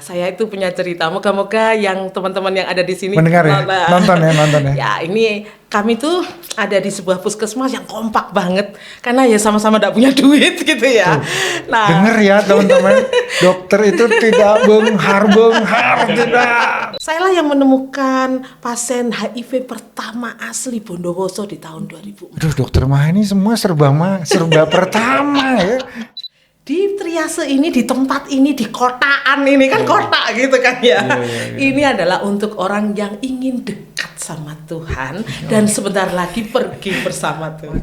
saya itu punya cerita. Moga-moga yang teman-teman yang ada di sini mendengar ya, nonton ya. Ya, ini kami tuh ada di sebuah puskesmas yang kompak banget karena ya sama-sama tidak punya duit gitu ya. Nah, denger ya teman-teman, dokter itu tidak benghar tidak. Saya lah yang menemukan pasien HIV pertama asli Bondowoso di tahun 2004. Aduh, dokter Maha ini semua serba pertama ya. Di triase ini, di tempat ini, di kotaan ini kan kotak gitu kan ya. Ini adalah untuk orang yang ingin dekat sama Tuhan dan sebentar lagi pergi bersama Tuhan.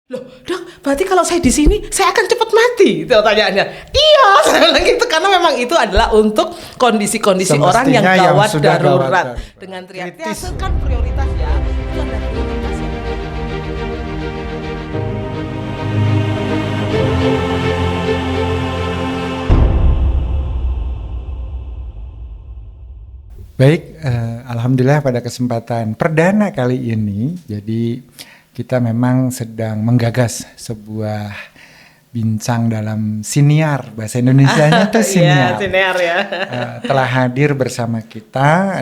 Loh, Dok, berarti kalau saya di sini saya akan cepat mati? Itu pertanyaannya. Iya, saya bilang gitu karena memang itu adalah untuk kondisi-kondisi orang yang gawat darurat. Dengan triase kan prioritas ya. Itu ada prioritas. Baik, alhamdulillah pada kesempatan perdana kali ini, jadi kita memang sedang menggagas sebuah bincang dalam siniar, bahasa Indonesianya itu siniar. Iya, siniar ya. Telah hadir bersama kita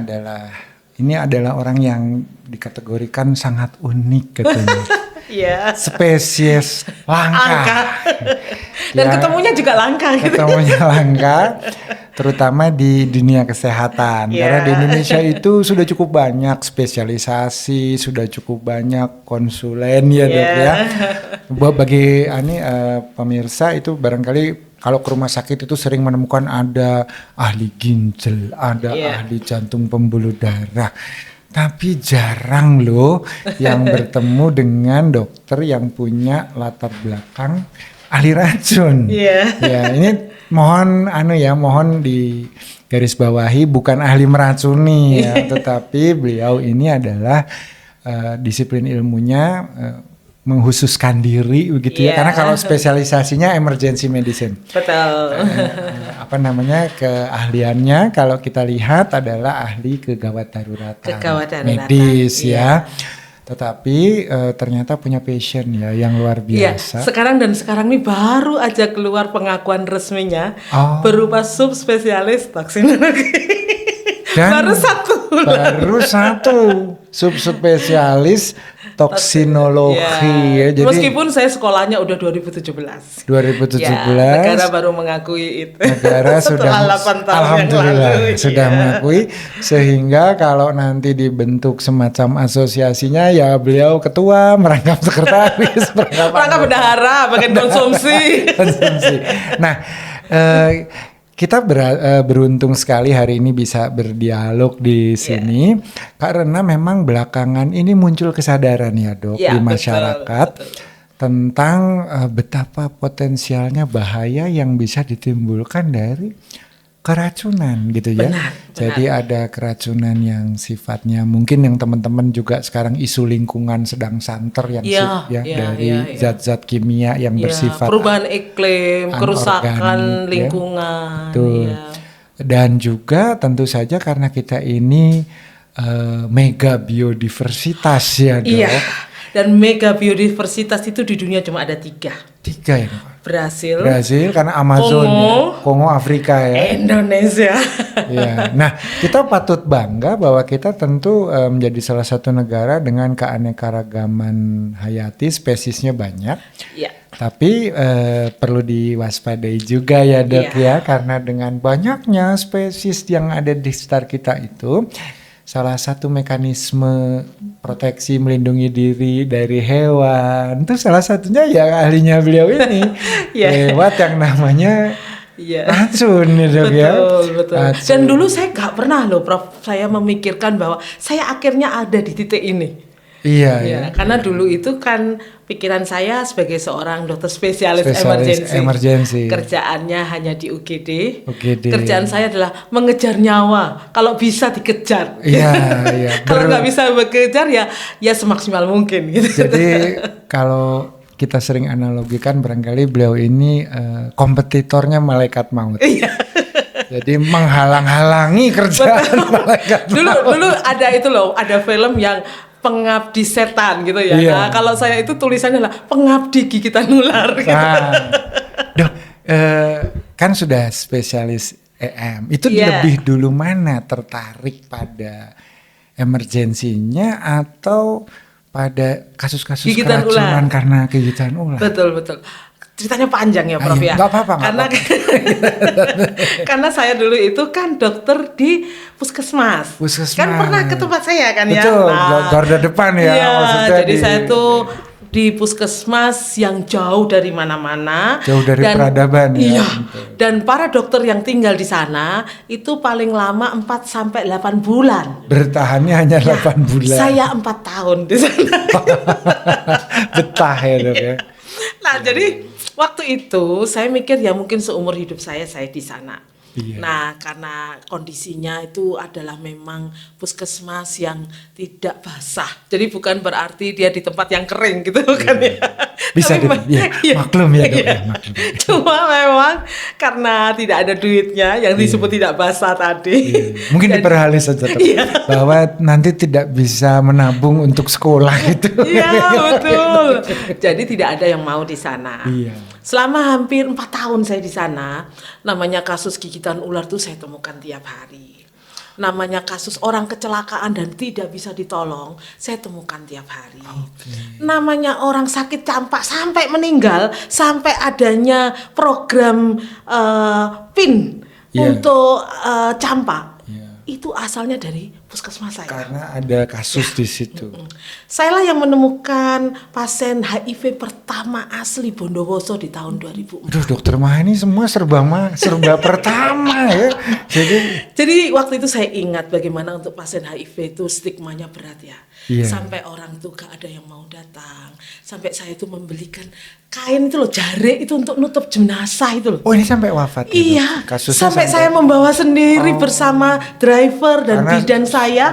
ini adalah orang yang dikategorikan sangat unik katanya. Iya. Spesies langka. Dan ketemunya juga langka gitu. Ketemunya langka, terutama di dunia kesehatan. Karena di Indonesia itu sudah cukup banyak spesialisasi, sudah cukup banyak konsulen ya dok ya. Bagi pemirsa itu barangkali kalau ke rumah sakit itu sering menemukan ada ahli ginjal, ada ahli jantung pembuluh darah. Tapi jarang loh yang bertemu dengan dokter yang punya latar belakang ahli racun. Ya, ini mohon di garis bawahi bukan ahli meracuni ya, tetapi beliau ini adalah disiplin ilmunya menghususkan diri begitu ya, karena kalau spesialisasinya emergency medicine. Betul. Keahliannya kalau kita lihat adalah ahli kegawat daruratan medis ya. Tetapi ternyata punya passion ya yang luar biasa. Iya, sekarang ini baru aja keluar pengakuan resminya berupa subspesialis toksinologi. Baru satu subspesialis toksinologi ya. Jadi meskipun saya sekolahnya udah 2017. Ya, negara baru mengakui itu. Negara sudah 8 tahun alhamdulillah yang lalu, sudah mengakui, sehingga kalau nanti dibentuk semacam asosiasinya ya beliau ketua, merangkap sekretaris, merangkap bendahara, bagian konsumsi. Nah, kita beruntung sekali hari ini bisa berdialog di sini karena memang belakangan ini muncul kesadaran ya dok di masyarakat tentang betapa potensialnya bahaya yang bisa ditimbulkan dari keracunan gitu ya. Benar. Jadi ada keracunan yang sifatnya mungkin yang teman-teman juga sekarang isu lingkungan sedang santer yang dari zat-zat kimia yang bersifat perubahan iklim, kerusakan lingkungan. Dan juga tentu saja karena kita ini mega biodiversitas ya dok. Iya. Dan mega biodiversitas itu di dunia cuma ada 3 ya dok. Brasil karena Amazon, Kongo, Afrika ya. Indonesia. Ya. Nah, kita patut bangga bahwa kita tentu menjadi salah satu negara dengan keanekaragaman hayati, spesiesnya banyak. Ya. Tapi perlu diwaspadai juga ya dok ya, karena dengan banyaknya spesies yang ada di sekitar kita itu, salah satu mekanisme proteksi melindungi diri dari hewan itu salah satunya ya ahlinya beliau ini lewat yang namanya racun ya dok ya. Betul. Dan dulu saya nggak pernah loh Prof, saya memikirkan bahwa saya akhirnya ada di titik ini. Iya. Karena dulu itu kan pikiran saya sebagai seorang dokter spesialis emergency. Kerjaannya hanya di UGD. Kerjaan saya adalah mengejar nyawa. Kalau bisa dikejar. Iya. Kalau nggak bisa bekejar ya semaksimal mungkin. Gitu. Jadi kalau kita sering analogikan barangkali beliau ini kompetitornya malaikat maut. Iya. Jadi menghalang-halangi kerjaan malaikat maut. Dulu ada film yang pengabdi setan gitu ya. Nah, kalau saya itu tulisannya lah pengabdi gigitan ular. Gitu. Dok, kan sudah spesialis EM. Itu Iya. lebih dulu mana tertarik pada emergensinya atau pada kasus-kasus Gigitan keracunan ular. karena gigitan ular? Betul. Ceritanya panjang ya Prof Ayo, ya. nggak apa-apa, nggak Karena karena saya dulu itu kan dokter di puskesmas. Puskesmas. Kan pernah ke tempat saya kan ya. Betul, garda depan ya, Iya, maksudnya jadi di- saya tuh di puskesmas yang jauh dari mana-mana. Jauh dari peradaban ya. Iya. Dan para dokter yang tinggal di sana itu paling lama 4 sampai 8 bulan. Bertahannya hanya 8 bulan. Saya 4 tahun di sana. Betah ya Dok ya. Nah, jadi waktu itu saya mikir ya mungkin seumur hidup saya di sana. Iya. Nah, karena kondisinya itu adalah memang puskesmas yang tidak basah. Jadi bukan berarti dia di tempat yang kering gitu kan ya. Bisa Tapi maklum ya Dok iya. ya, maklum. Cuma memang karena tidak ada duitnya yang disebut tidak basah tadi. Iya. Mungkin Dan- diperhalus saja Dok. Iya. Bahwa nanti tidak bisa menabung untuk sekolah gitu. Iya, betul. Jadi tidak ada yang mau di sana. Iya. Selama hampir 4 tahun saya di sana, namanya kasus gigitan ular tuh saya temukan tiap hari. Namanya kasus orang kecelakaan dan tidak bisa ditolong, saya temukan tiap hari. Namanya orang sakit campak sampai meninggal, sampai adanya program PIN Iya. untuk campak. Iya. Itu asalnya dari puskesmas saya. Karena ada kasus di situ. Saya lah yang menemukan pasien HIV pertama asli Bondowoso di tahun 2004. Aduh Dokter Maha ini semua serba pertama ya. Jadi waktu itu saya ingat bagaimana untuk pasien HIV itu stigmanya berat ya. Iya. Sampai orang tuh gak ada yang mau datang. Sampai saya itu membelikan kain itu loh, jarik itu untuk nutup jenazah itu loh. Oh ini sampai wafat ya, Dok? Iya, Kasusnya sampai saya membawa sendiri bersama driver dan Karena- bidan saya,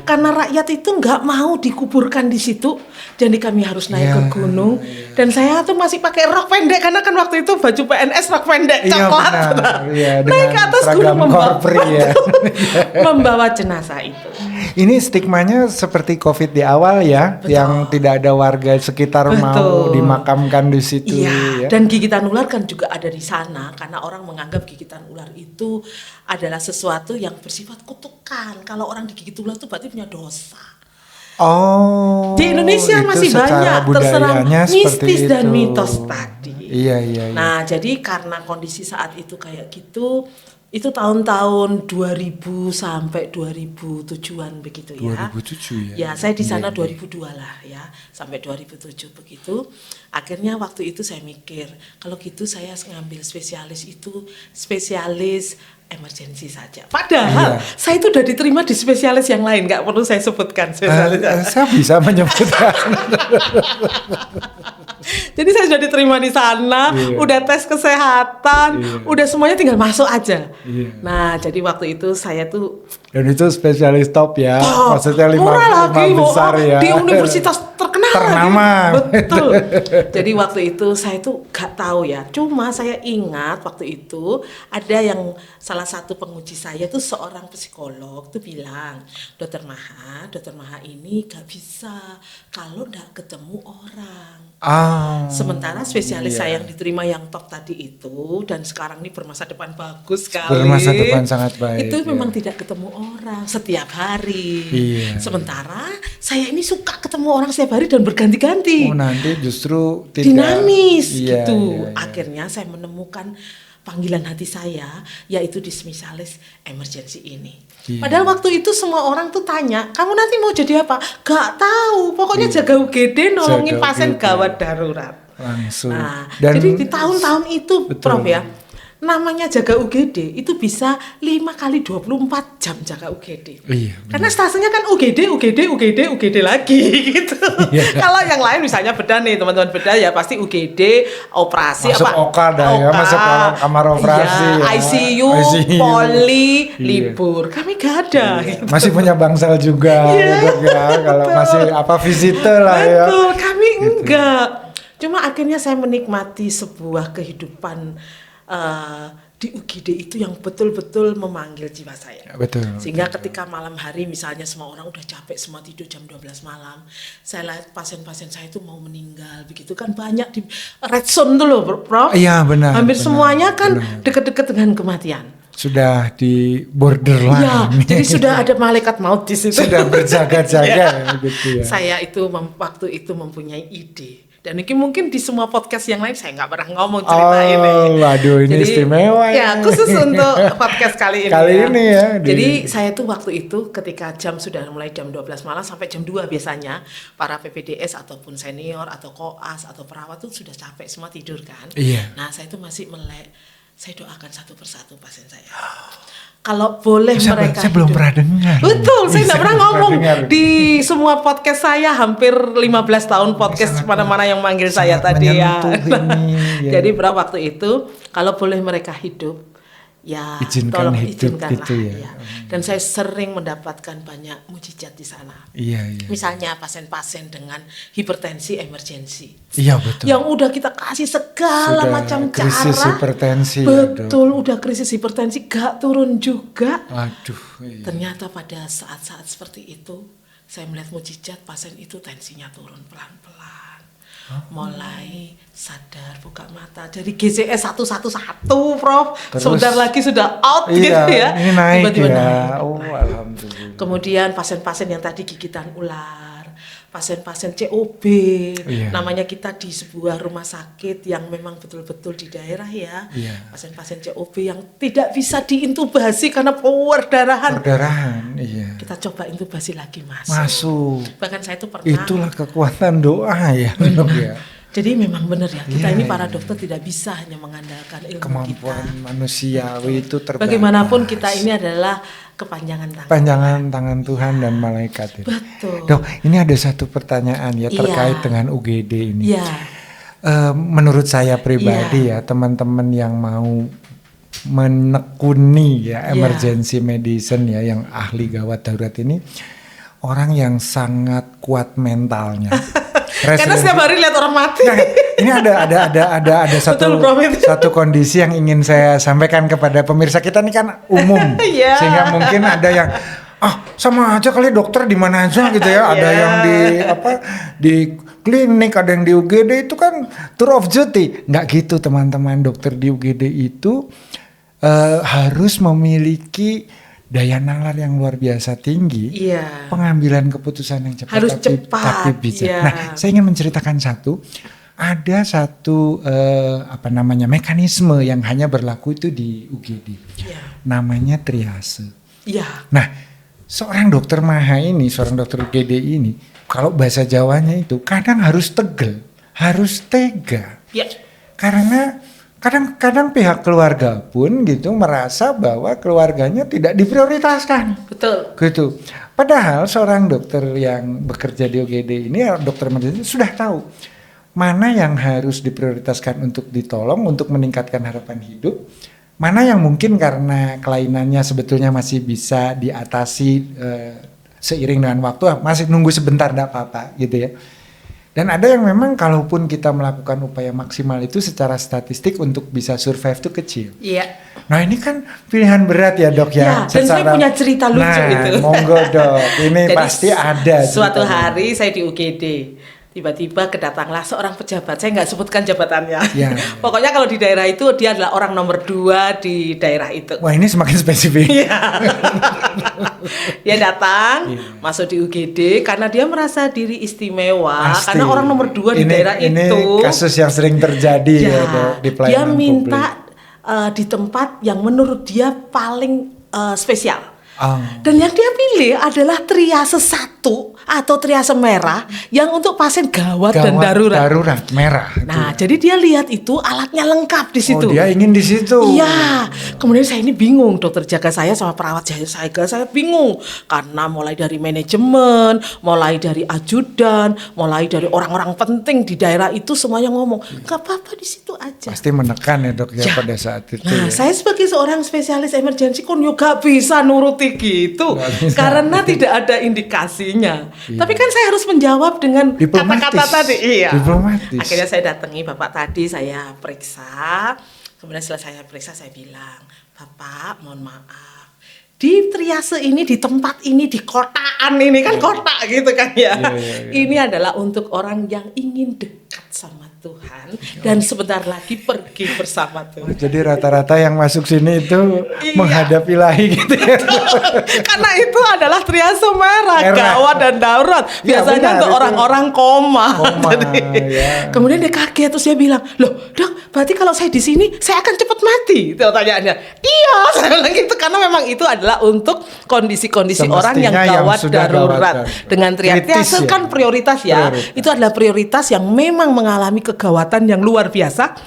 karena rakyat itu nggak mau dikuburkan di situ, jadi kami harus naik Iya, ke gunung. Dan saya tuh masih pakai rok pendek karena kan waktu itu baju PNS rok pendek Iya, coklat. benar. Iya, naik dengan ke atas seragam gunung membawa, korpri ya. membawa jenazah itu. Ini stigmanya seperti COVID di awal ya, yang tidak ada warga sekitar mau Betul. dimakamkan di situ Iya, ya. dan gigitan ular kan juga ada di sana karena orang menganggap gigitan ular itu adalah sesuatu yang bersifat kutukan. Kalau orang digigit ular itu berarti punya dosa. Oh. Di Indonesia itu masih secara banyak terserang budayanya seperti mistis dan itu. mitos tadi. Iya. Nah, jadi karena kondisi saat itu kayak gitu, itu tahun-tahun 2000 sampai 2007-an begitu ya. 2007 ya. Ya, saya di sana Iya. 2002 lah ya, sampai 2007 begitu. Akhirnya waktu itu saya mikir, kalau gitu saya ngambil spesialis itu spesialis emergensi saja. Padahal Iya. saya itu udah diterima di spesialis yang lain, nggak perlu saya sebutkan spesialis. Saya bisa menyebutkan. Jadi saya sudah diterima di sana, Iya. udah tes kesehatan, Iya. udah semuanya tinggal masuk aja. Iya. Nah, jadi waktu itu saya tuh Dan itu spesialis top ya. top, Maksudnya murah lagi, lima besar ya. di universitas terkenal Ternama. lagi. Betul. Jadi waktu itu saya tuh gak tahu ya. Cuma saya ingat waktu itu ada yang salah satu penguji saya tuh seorang psikolog tuh bilang, Dokter Maha ini gak bisa kalau gak ketemu orang. Sementara spesialis iya. saya yang diterima yang top tadi itu dan sekarang ini bermasa depan bagus sekali. Bermasa depan sangat baik, Itu ya. memang tidak ketemu orang setiap hari. Iya. Sementara saya ini suka ketemu orang setiap hari dan berganti-ganti. Oh nanti justru tidak Dinamis Iya, gitu. iya, iya. Akhirnya saya menemukan panggilan hati saya yaitu di spesialis emergency ini. Iya. Padahal waktu itu semua orang tuh tanya, kamu nanti mau jadi apa? Gak tahu. Pokoknya jaga UGD nolongin Jaga pasien UGD. gawat darurat. Langsung. Nah, Dan jadi di tahun-tahun itu, Betul. Prof ya, namanya jaga UGD itu bisa 5 kali 24 jam jaga UGD. Iya, Karena stasiunnya kan UGD lagi gitu. Iya. Kalau yang lain misalnya bedah nih, teman-teman bedah ya pasti UGD, operasi Masuk apa? OKA dah ya, masuk kamar operasi Iya, ya. ICU, ICU. poli, Iya. libur. Kami gak ada gitu. masih punya bangsal juga Iya, Dok, ya. Kalau betul. masih visitor lah ya. Betul, kami enggak. Cuma akhirnya saya menikmati sebuah kehidupan di UGD itu yang betul-betul memanggil jiwa saya. Betul. Sehingga ketika malam hari misalnya semua orang udah capek, semua tidur jam 12 malam, saya lihat pasien-pasien saya itu mau meninggal, begitu kan banyak di red zone tuh loh, Prof. Iya, benar, Hampir benar, semuanya kan benar. deket-deket dengan kematian. sudah di borderline. Ya, jadi sudah ada malaikat maut di situ. Sudah berjaga-jaga gitu ya. Saya itu waktu itu mempunyai ide. Dan mungkin di semua podcast yang lain saya nggak pernah ngomong cerita ini. Waduh, ini jadi, istimewa ya. Khusus untuk podcast kali ini. Ini ya. Jadi saya tuh waktu itu ketika jam sudah mulai jam 12 malam sampai jam 2 biasanya para PPDS ataupun senior atau koas atau perawat tuh sudah capek semua tidur kan. Iya. Nah, saya tuh masih melek. Saya doakan satu persatu pasien saya. Kalau boleh mereka saya belum pernah dengar. Betul, saya nggak pernah ngomong di semua podcast saya, hampir 15 tahun podcast mana-mana yang manggil saya tadi ya. Jadi pada waktu itu kalau boleh mereka hidup, ya tolong izinkanlah. Gitu ya. Dan saya sering mendapatkan banyak mujizat di sana. Iya. Misalnya pasien-pasien dengan hipertensi emergensi. Iya betul. Yang udah kita kasih segala macam cara. Krisis hipertensi. Betul, udah krisis hipertensi gak turun juga. Aduh. Iya. Ternyata pada saat-saat seperti itu saya melihat mujizat, pasien itu tensinya turun pelan-pelan. Mulai sadar, buka mata dari GCS 111 Prof. Terus, sebentar lagi sudah out gitu ya. Ini naik tiba-tiba ya. naik. Oh, alhamdulillah. Kemudian pasien-pasien yang tadi gigitan ular, pasien-pasien COB, namanya kita di sebuah rumah sakit yang memang betul-betul di daerah ya. Pasien-pasien COB yang tidak bisa diintubasi karena perdarahan. Iya. Kita coba intubasi lagi masuk. Bahkan saya itu pernah. Itulah kekuatan doa ya. Jadi memang benar ya, kita ini para dokter tidak bisa hanya mengandalkan ilmu kemampuan kita. manusiawi itu terbatas. Bagaimanapun kita ini adalah kepanjangan tangan. Panjangan tangan Tuhan dan malaikat. Betul. Dok, ini ada satu pertanyaan ya terkait dengan UGD ini. Iya. Menurut saya pribadi ya, teman-teman yang mau menekuni ya emergency medicine ya, yang ahli gawat darurat ini, orang yang sangat kuat mentalnya. Karena setiap hari lihat orang mati. Nah, ini ada satu kondisi yang ingin saya sampaikan kepada pemirsa kita, ini kan umum. Sehingga mungkin ada yang sama aja kali dokter di mana aja gitu ya. Ada yang di klinik, ada yang di UGD, itu kan tour of duty. Nggak gitu teman-teman, dokter di UGD itu harus memiliki daya nalar yang luar biasa tinggi, pengambilan keputusan yang cepat, harus tapi bijak. Nah, saya ingin menceritakan ada satu mekanisme yang hanya berlaku itu di UGD, namanya triase. Nah, seorang dokter maha ini, seorang dokter UGD ini, kalau bahasa Jawanya itu kadang harus tegel, harus tega, karena kadang-kadang pihak keluarga pun gitu merasa bahwa keluarganya tidak diprioritaskan. Betul. Gitu. Padahal seorang dokter yang bekerja di UGD ini, dokter emergency, sudah tahu mana yang harus diprioritaskan untuk ditolong, untuk meningkatkan harapan hidup, mana yang mungkin karena kelainannya sebetulnya masih bisa diatasi seiring dengan waktu, masih nunggu sebentar enggak apa-apa gitu ya. Dan ada yang memang kalaupun kita melakukan upaya maksimal itu secara statistik untuk bisa survive itu kecil. Nah ini kan pilihan berat ya dok ya. Dan saya punya cerita lucu itu. Monggo dok, ini jadi, pasti ada. Suatu hari saya di UGD, tiba-tiba kedatanglah seorang pejabat, saya nggak sebutkan jabatannya. Pokoknya kalau di daerah itu dia adalah orang nomor 2 di daerah itu. Wah ini semakin spesifik. Dia datang, masuk di UGD karena dia merasa diri istimewa. Pasti. Karena orang nomor 2 di daerah ini itu. Ini kasus yang sering terjadi ya dok, di pelayanan dia minta di tempat yang menurut dia paling spesial. Dan yang dia pilih adalah triase 1 atau triase merah yang untuk pasien gawat dan darurat. Darurat merah. Nah, jadi dia lihat itu alatnya lengkap di situ. Dia ingin di situ. Iya. Kemudian saya ini bingung, dokter jaga saya sama perawat saya bingung karena mulai dari manajemen, mulai dari ajudan, mulai dari orang-orang penting di daerah itu semuanya ngomong, "Gak apa-apa di situ aja." Pasti menekan ya dok ya pada saat itu. Nah, saya sebagai seorang spesialis emergency kon gak bisa nuruti gitu karena tidak ada indikasinya. Tapi kan saya harus menjawab dengan kata-kata tadi. Diplomatis. Akhirnya saya datangi bapak tadi, saya periksa. Kemudian setelah saya periksa saya bilang, "Bapak, mohon maaf. Di triase ini, di tempat ini, di kotaan ini kan kotak gitu kan ya. Ini adalah untuk orang yang ingin dekat sama Tuhan dan sebentar lagi pergi bersama Tuhan. Jadi rata-rata yang masuk sini itu menghadap ilahi gitu ya. Karena itu adalah triase merah, gawat dan darurat. Biasanya untuk orang-orang koma. Jadi, kemudian dia kaget terus dia bilang, "Loh, Dok, berarti kalau saya di sini saya akan cepat mati?" Itu pertanyaannya. Iya, saya bilang gitu karena memang itu adalah untuk kondisi-kondisi orang yang gawat darurat. Dengan triase kan prioritas ya. Itu adalah prioritas yang memang mengalami kegawatan yang luar biasa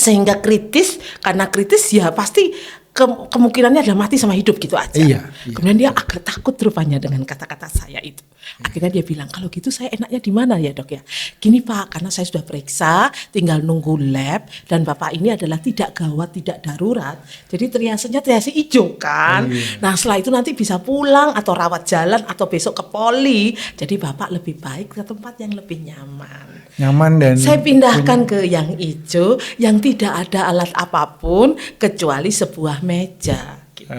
sehingga kritis. Karena kritis ya pasti kemungkinannya adalah mati sama hidup gitu aja. Kemudian dia agak takut rupanya dengan kata-kata saya itu. Akhirnya dia bilang, kalau gitu saya enaknya di mana ya dok ya? Gini Pak, karena saya sudah periksa, tinggal nunggu lab dan Bapak ini adalah tidak gawat, tidak darurat. Jadi triasenya triase hijau kan. Nah setelah itu nanti bisa pulang atau rawat jalan atau besok ke poli. Jadi Bapak lebih baik ke tempat yang lebih nyaman. Dan saya pindahkan ke yang hijau yang tidak ada alat apapun kecuali sebuah meja. Gitu.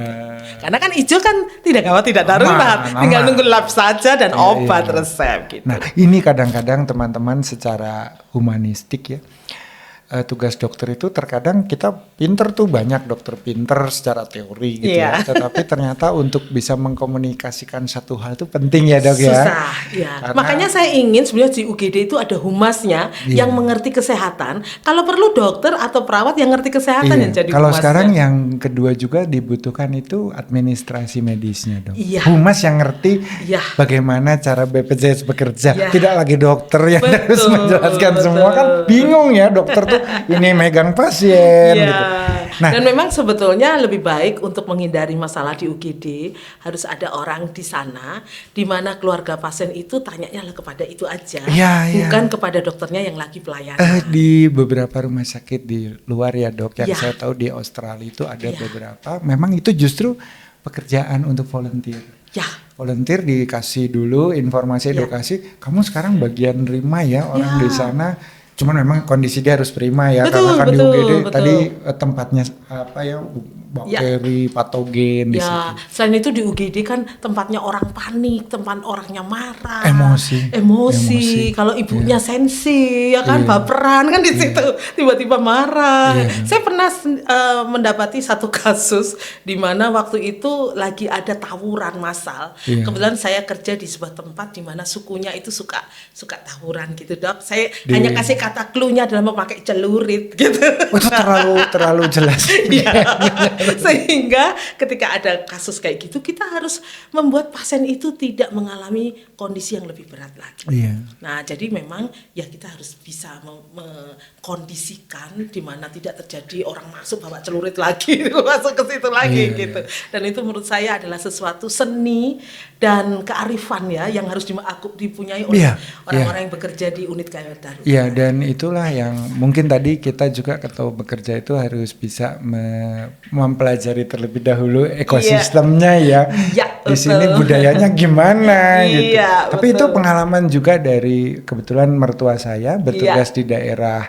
Karena kan hijau kan tidak gawat, tidak darurat, tinggal nunggu lab saja dan obat resep gitu. Nah ini kadang-kadang teman-teman secara humanistik ya, tugas dokter itu terkadang kita pinter tuh, banyak dokter pinter secara teori gitu ya, tetapi ternyata untuk bisa mengkomunikasikan satu hal itu penting ya dok ya. Susah ya. Makanya saya ingin sebenarnya di UGD itu ada humasnya yang mengerti kesehatan. Kalau perlu dokter atau perawat yang ngerti kesehatan yang jadi kalau humasnya. sekarang yang kedua juga dibutuhkan itu administrasi medisnya dok. Humas yang ngerti bagaimana cara BPJS bekerja. Tidak lagi dokter yang harus menjelaskan semua, kan bingung ya dokter tuh ini megang pasien gitu. Nah, dan memang sebetulnya lebih baik untuk menghindari masalah di UGD harus ada orang di sana di mana keluarga pasien itu tanyanya kepada itu aja, bukan kepada dokternya yang lagi pelayanan. Di beberapa rumah sakit di luar ya dok, yang saya tahu di Australia itu ada beberapa, memang itu justru pekerjaan untuk volunteer. Volunteer dikasih dulu informasi edukasi, kamu sekarang bagian nerima ya orang di sana. Cuman memang kondisi dia harus prima ya, karena kan di UGD tadi tempatnya apa ya, bakteri patogen di situ. Selain itu di UGD kan tempatnya orang panik, tempat orangnya marah, emosi. Kalau ibunya sensi ya kan, baperan kan di situ, tiba-tiba marah. Saya pernah mendapati satu kasus di mana waktu itu lagi ada tawuran massal. Kebetulan saya kerja di sebuah tempat di mana sukunya itu suka tawuran gitu dok. Saya hanya kasih kata clue-nya adalah memakai celurit gitu. Itu terlalu jelas. Sehingga ketika ada kasus kayak gitu, kita harus membuat pasien itu tidak mengalami kondisi yang lebih berat lagi. Nah, jadi memang ya kita harus bisa mengkondisikan di mana tidak terjadi orang masuk bawa celurit lagi, masuk ke situ lagi gitu. Dan itu menurut saya adalah sesuatu seni dan kearifan ya yang harus dipunyai oleh orang-orang yang bekerja di unit gawat darurat. Dan itulah yang mungkin tadi kita juga ketua bekerja itu harus bisa mempelajari terlebih dahulu ekosistemnya ya. Di sini budayanya gimana gitu. Tapi itu pengalaman juga dari kebetulan mertua saya bertugas di daerah,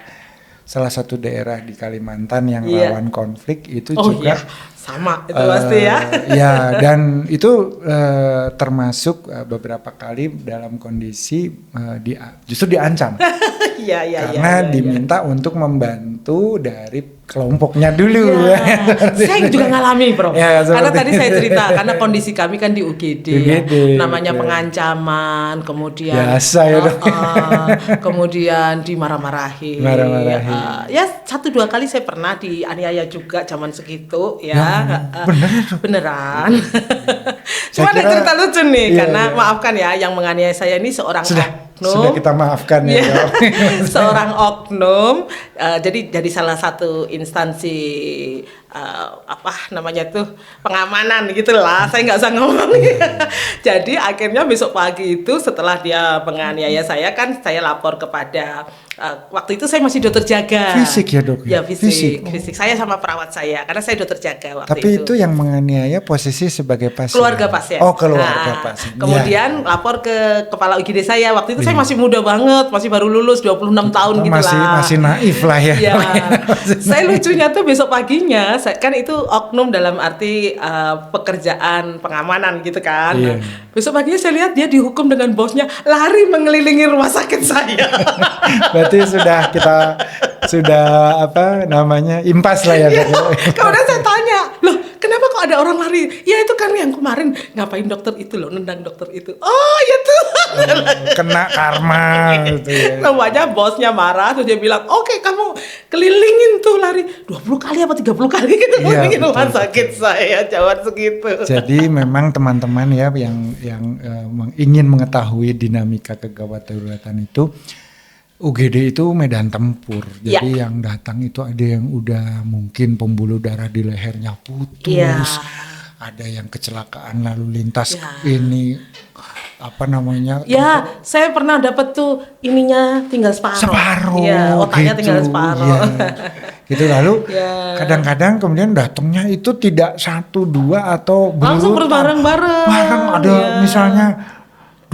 salah satu daerah di Kalimantan yang rawan konflik itu juga. Sama itu pasti ya. Dan itu termasuk beberapa kali dalam kondisi justru diancam. Karena diminta untuk membantu dari kelompoknya dulu. Saya juga ngalami bro. Karena tadi saya cerita, karena kondisi kami kan di UGD. Namanya pengancaman, kemudian kemudian dimarah-marahin. Ya 1-2 kali saya pernah dianiaya juga zaman segitu ya. Beneran. Cuma ada cerita lucu nih, karena maafkan ya, yang menganiaya saya ini seorang sudah kita maafkan ya. Seorang oknum, jadi salah satu instansi pengamanan gitulah, saya nggak usah ngomong. Jadi akhirnya besok pagi itu setelah dia menganiaya saya kan, saya lapor kepada waktu itu saya masih dokter jaga. Fisik ya dok? Ya fisik. Saya sama perawat saya, karena saya dokter jaga waktu itu. Tapi itu yang menganiaya posisi sebagai pasien? Keluarga pasien. Keluarga pasien. Kemudian lapor ke kepala UGD saya, waktu itu saya masih muda banget, masih baru lulus 26 tahun gitu lah. Masih naif lah ya. Saya lucunya tuh besok paginya kan itu oknum dalam arti pekerjaan pengamanan gitu kan. Iya. Besok paginya saya lihat dia dihukum dengan bosnya lari mengelilingi rumah sakit saya. Berarti sudah apa namanya impas lah ya. Kemudian saya tanya, loh kenapa kok ada orang lari? Ya itu kan yang kemarin ngapain dokter itu loh, nendang dokter itu. Oh ya tuh. Kena karma gitu ya. Namanya bosnya marah terus dia bilang, oke kamu kelilingin tuh lari 20 kali apa 30 kali gitu kelilingin rumah sakit saya, jawab segitu. Jadi memang teman-teman ya yang ingin mengetahui dinamika kegawat daruratan itu, UGD itu medan tempur. Jadi yang datang itu ada yang udah mungkin pembuluh darah di lehernya putus, ada yang kecelakaan lalu lintas ini apa namanya? Ya, saya pernah dapat tuh ininya tinggal separuh. Ya, otaknya gitu, tinggal separuh. Ya. Gitu lalu kadang-kadang kemudian datangnya itu tidak 1, 2 atau langsung berbareng-bareng. Bareng ada misalnya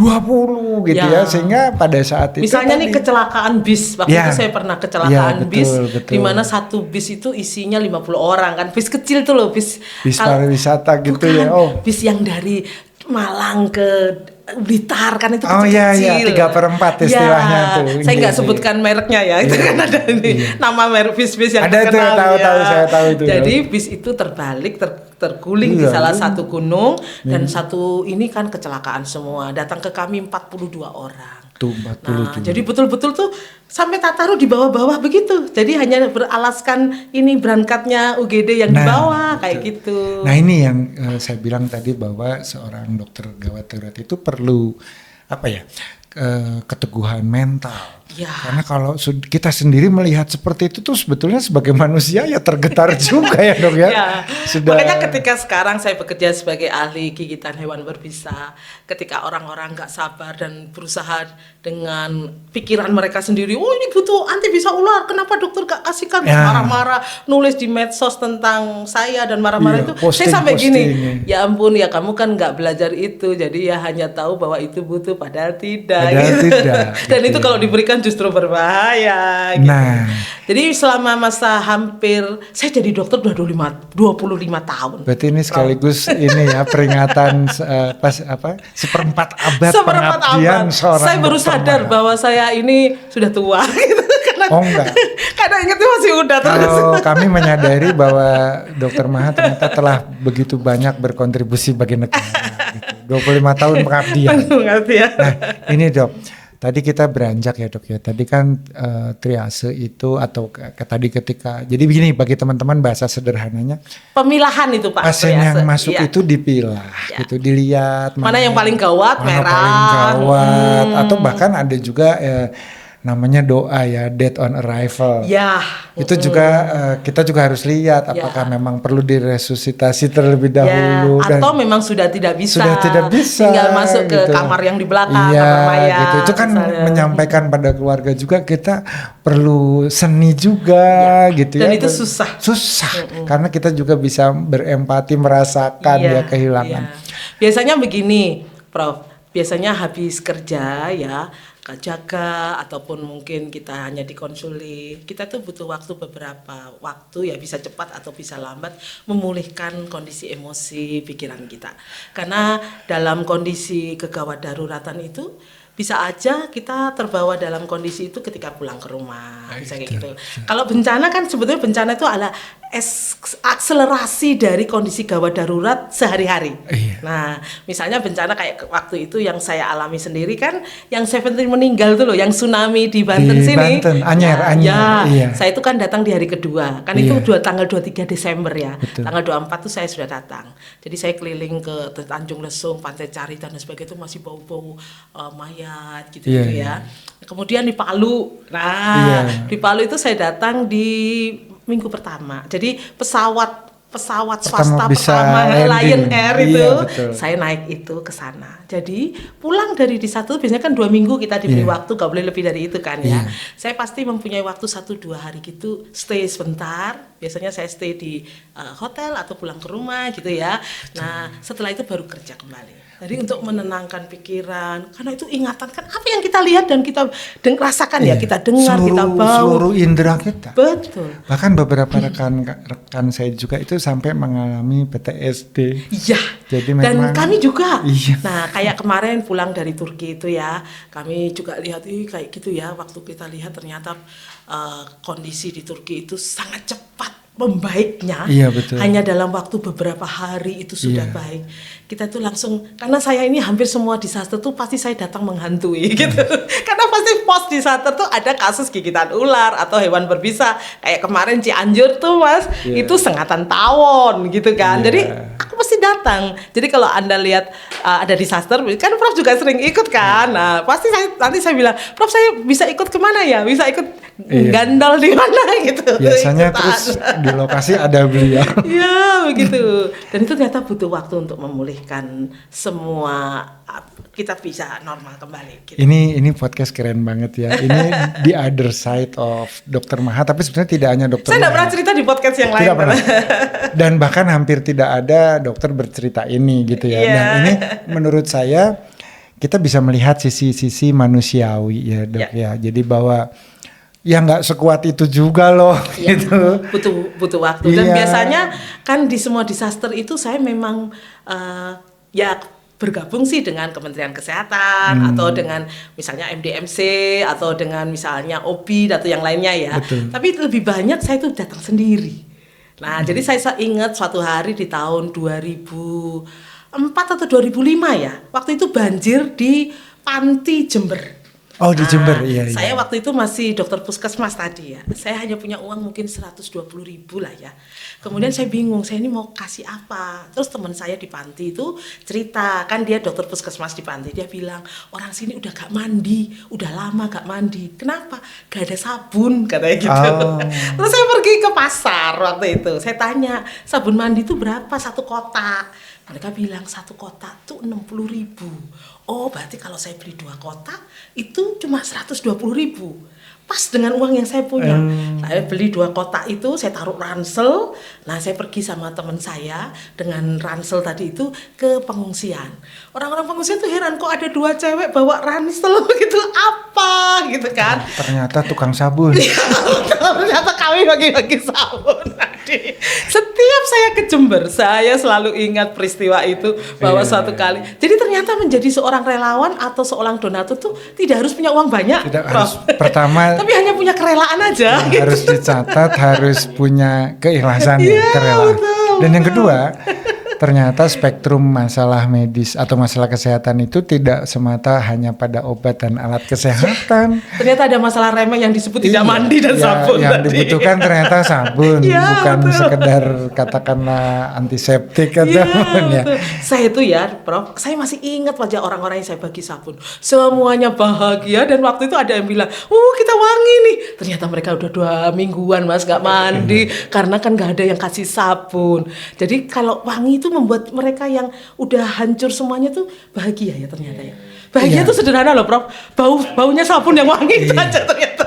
20 gitu ya, sehingga pada saat itu misalnya nih kecelakaan bis, waktu itu saya pernah kecelakaan bis, di mana satu bis itu isinya 50 orang kan, bis kecil tuh loh, bis pariwisata gitu ya. Bis yang dari Malang ke Blitar kan itu kecil. Oh iya, 3/4 istilahnya tuh. Saya nggak sebutkan mereknya ya, itu kan ada nama merek bis-bis yang ada terkenal. Tahu, saya tahu itu. Jadi bis itu terbalik, terguling di salah satu gunung dan satu ini kan kecelakaan semua. Datang ke kami 42 orang. Nah, jadi betul-betul tuh sampai Tataru di bawah-bawah begitu. Jadi hanya beralaskan ini berangkatnya UGD yang di bawah kayak gitu. Nah ini yang saya bilang tadi bahwa seorang dokter gawat darurat itu perlu apa ya, keteguhan mental. Karena kalau kita sendiri melihat seperti itu tuh sebetulnya sebagai manusia ya tergetar juga ya dok ya. Makanya ketika sekarang saya bekerja sebagai ahli gigitan hewan berbisa, ketika orang-orang nggak sabar dan berusaha dengan pikiran mereka sendiri, oh ini butuh anti bisa ular, kenapa dokter gak kasihkan, marah-marah, nulis di medsos tentang saya dan marah-marah itu, saya sampai gini, ya ampun ya kamu kan nggak belajar itu, jadi ya hanya tahu bahwa itu butuh padahal tidak. Dan itu kalau diberikan justru berbahaya gitu. Jadi selama masa hampir saya jadi dokter udah 25 tahun. Berarti ini sekaligus ini ya peringatan seperempat abad pengabdian seorang. Saya baru sadar bahwa saya ini sudah tua gitu. Karena ingatnya masih muda terus. Kami menyadari bahwa Dokter Maha ternyata telah begitu banyak berkontribusi bagi negara gitu. 25 tahun pengabdian. Nah, ini Dok. Tadi kita beranjak ya dok ya, tadi kan triase itu atau tadi ketika, jadi begini bagi teman-teman bahasa sederhananya. Pemilahan itu Pak. Pasien yang masuk itu dipilah gitu, dilihat. Mana yang paling gawat, merah. Paling gawat, atau bahkan ada juga namanya doa ya, death on arrival. Itu juga kita juga harus lihat apakah memang perlu diresusitasi terlebih dahulu atau memang sudah tidak bisa. Tinggal masuk ke kamar yang di belakang, kamar mayat. Gitu. Itu kan menyampaikan pada keluarga juga kita perlu seni juga gitu dan ya. Dan itu susah. Karena kita juga bisa berempati merasakan kehilangan. Biasanya begini, Prof. Biasanya habis kerja ya, jaga ataupun mungkin kita hanya dikonsuli, kita tuh butuh waktu beberapa waktu ya, bisa cepat atau bisa lambat memulihkan kondisi emosi pikiran kita. Karena dalam kondisi kegawat daruratan itu bisa aja kita terbawa dalam kondisi itu ketika pulang ke rumah, bisa kayak gitu. Kalau bencana kan sebetulnya bencana itu adalah akselerasi dari kondisi gawat darurat sehari-hari. Nah, misalnya bencana kayak waktu itu yang saya alami sendiri kan, yang 17 meninggal tuh loh, yang tsunami di Banten sini. Anyer. Saya itu kan datang di hari kedua, kan itu tanggal 23 Desember ya. Tanggal 24 tuh saya sudah datang. Jadi saya keliling ke Tanjung Lesung, Pantai Carita dan sebagainya, itu masih bau-bau mayat gitu ya. Kemudian di Palu. Di Palu itu saya datang di minggu pertama. Jadi pesawat swasta pertama Lion Air itu saya naik itu ke sana. Jadi pulang pulang dari disaster biasanya kan 2 minggu kita diberi Iya. waktu, gak boleh lebih dari itu kan ya. Iya. Saya pasti mempunyai waktu 1-2 hari gitu stay sebentar. Biasanya saya stay di hotel atau pulang ke rumah gitu ya. Nah setelah itu baru kerja kembali. Jadi untuk menenangkan pikiran, karena itu ingatan kan apa yang kita lihat dan kita rasakan ya, kita dengar, kita bau. Seluruh indera kita. Betul. Bahkan beberapa rekan saya juga itu sampai mengalami PTSD. Iya. Jadi Dan memang kami juga. Iya. Nah, kayak kemarin pulang dari Turki itu ya, kami juga lihat kayak gitu ya. Waktu kita lihat ternyata kondisi di Turki itu sangat cepat membaiknya. Iya, betul. Hanya dalam waktu beberapa hari itu sudah Iya. baik. Kita tuh langsung, karena saya ini hampir semua disaster tuh pasti saya datang menghantui gitu. Karena pasti post disaster tuh ada kasus gigitan ular atau hewan berbisa. Kayak kemarin Cianjur tuh Mas, Iya. itu sengatan tawon gitu kan. Iya. Jadi aku pasti datang. Jadi kalau Anda lihat ada disaster, kan Prof juga sering ikut kan. Nah, pasti nanti saya bilang, Prof saya bisa ikut kemana ya? Bisa ikut Iya. gandol di mana gitu. biasanya Ikutan. terus di lokasi ada beliau. Ya begitu. Dan itu ternyata butuh waktu untuk memulihkan semua, kita bisa normal kembali. Gitu. Ini podcast keren banget ya. Ini the other side of Dr. Maha, tapi sebenarnya tidak hanya Dr. Saya nggak Maha. pernah cerita di podcast yang lain. Tidak pernah. Dan bahkan hampir tidak ada dokter bercerita ini gitu ya. Iya. Dan ini menurut saya kita bisa melihat sisi-sisi manusiawi ya dok ya. Jadi bahwa ya nggak sekuat itu juga loh gitu. Butuh waktu. Dan Iya. biasanya kan di semua disaster itu saya memang ya bergabung sih dengan Kementerian Kesehatan atau dengan misalnya MDMC atau dengan misalnya OBI atau yang lainnya ya. Betul. Tapi lebih banyak saya itu datang sendiri. Nah, jadi saya ingat suatu hari di tahun 2004 atau 2005 ya. Waktu itu banjir di Panti Jember. Oh di Jember, iya. Saya waktu itu masih dokter puskesmas tadi ya. Saya hanya punya uang mungkin 120.000 lah ya. Kemudian saya bingung, saya ini mau kasih apa. Terus teman saya di panti itu cerita, kan dia dokter puskesmas di panti. Dia bilang, orang sini udah gak mandi, udah lama gak mandi. Kenapa? Gak ada sabun, katanya gitu. Oh. Terus saya pergi ke pasar waktu itu. Saya tanya, sabun mandi itu berapa satu kotak? Mereka bilang satu kotak tuh 60.000. Oh berarti kalau saya beli 2 kotak itu cuma 120.000. Pas dengan uang yang saya punya. Saya beli 2 kotak itu, saya taruh ransel. Nah saya pergi sama teman saya dengan ransel tadi itu ke pengungsian. Orang-orang pengungsian tuh heran, kok ada 2 cewek bawa ransel gitu, apa gitu kan. Ternyata tukang sabun. Ternyata kami bagi-bagi sabun tadi. Setiap saya ke Jember, saya selalu ingat peristiwa itu bahwa suatu kali. Jadi ternyata menjadi seorang relawan atau seorang donatur tuh tidak harus punya uang banyak. Tidak Prof. harus pertama Tapi hanya punya kerelaan aja. Gitu. harus dicatat, harus punya keikhlasan ya, Iya, kerelaan. betul, Dan yang kedua, ternyata spektrum masalah medis atau masalah kesehatan itu tidak semata hanya pada obat dan alat kesehatan. Ternyata ada masalah remeh yang disebut tidak Iya, mandi dan ya, sabun yang tadi. dibutuhkan ternyata sabun, Iya, bukan betul. sekedar katakanlah antiseptik atau Iya, ya. betul. Saya itu ya, Prof, saya masih ingat wajah orang-orang yang saya bagi sabun. Semuanya bahagia dan waktu itu ada yang bilang, kita wangi nih. Ternyata mereka udah 2 mingguan Mas gak mandi karena kan gak ada yang kasih sabun. Jadi kalau wangi itu membuat mereka yang udah hancur semuanya tuh bahagia ya ternyata ya. Bahagia Iya. tuh sederhana loh Prof. Baunya sabun yang wangi itu aja ternyata.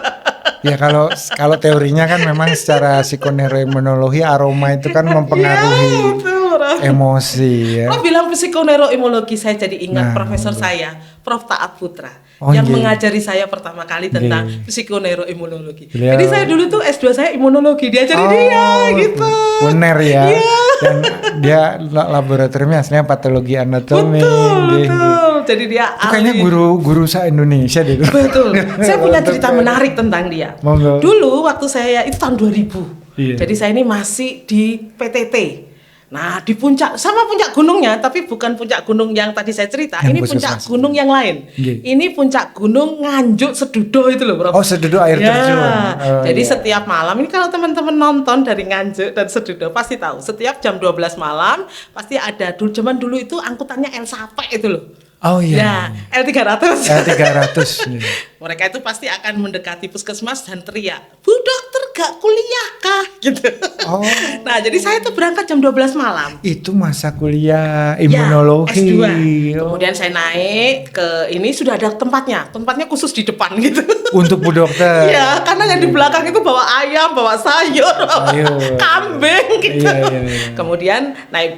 Ya kalau teorinya kan memang secara psikoneuroimunologi aroma itu kan mempengaruhi Iya, betul, Prof. emosi ya. Prof bilang psikoneuroimunologi, saya jadi ingat Nah, profesor saya, Prof Taat Putra, Oh, yang iya. mengajari saya pertama kali tentang Iya. psikoneuroimunologi. Beliau- Jadi saya dulu tuh S2 saya imunologi, diajarin dia gitu. Uner ya. Iya. Dan dia laboratoriumnya aslinya patologi anatomi. Betul, Nggih, nggih. betul. Jadi dia Itu kayaknya ahli. guru se-Indonesia deh. Betul. Saya punya cerita menarik tentang dia. Monggo. Dulu waktu saya itu tahun 2000. Iya. Jadi saya ini masih di PTT. Nah, di puncak sama puncak gunungnya, tapi bukan puncak gunung yang tadi saya cerita. Yang Ini puncak puskesmas. gunung yang lain. Iya. Ini puncak gunung Nganjuk Sedudo itu loh, Bro. Oh, Sedudo air Ya, terjun. Oh, jadi iya. setiap malam ini kalau teman-teman nonton dari Nganjuk dan Sedudo pasti tahu. Setiap jam 12 malam pasti ada. Zaman dulu itu angkutannya El Sape itu loh. Oh iya. Ya, L300. Ya 300. Mereka itu pasti akan mendekati puskesmas dan teriak, Bu dokter gak kuliah kah gitu. Oh. Nah jadi saya tuh berangkat jam 12 malam. Itu masa kuliah imunologi. Ya, S2. Kemudian saya naik ke ini sudah ada tempatnya khusus di depan gitu. Untuk Bu Dokter. Iya, karena yang di belakang itu bawa ayam, bawa sayur, bawa kambing gitu. Iya. Kemudian naik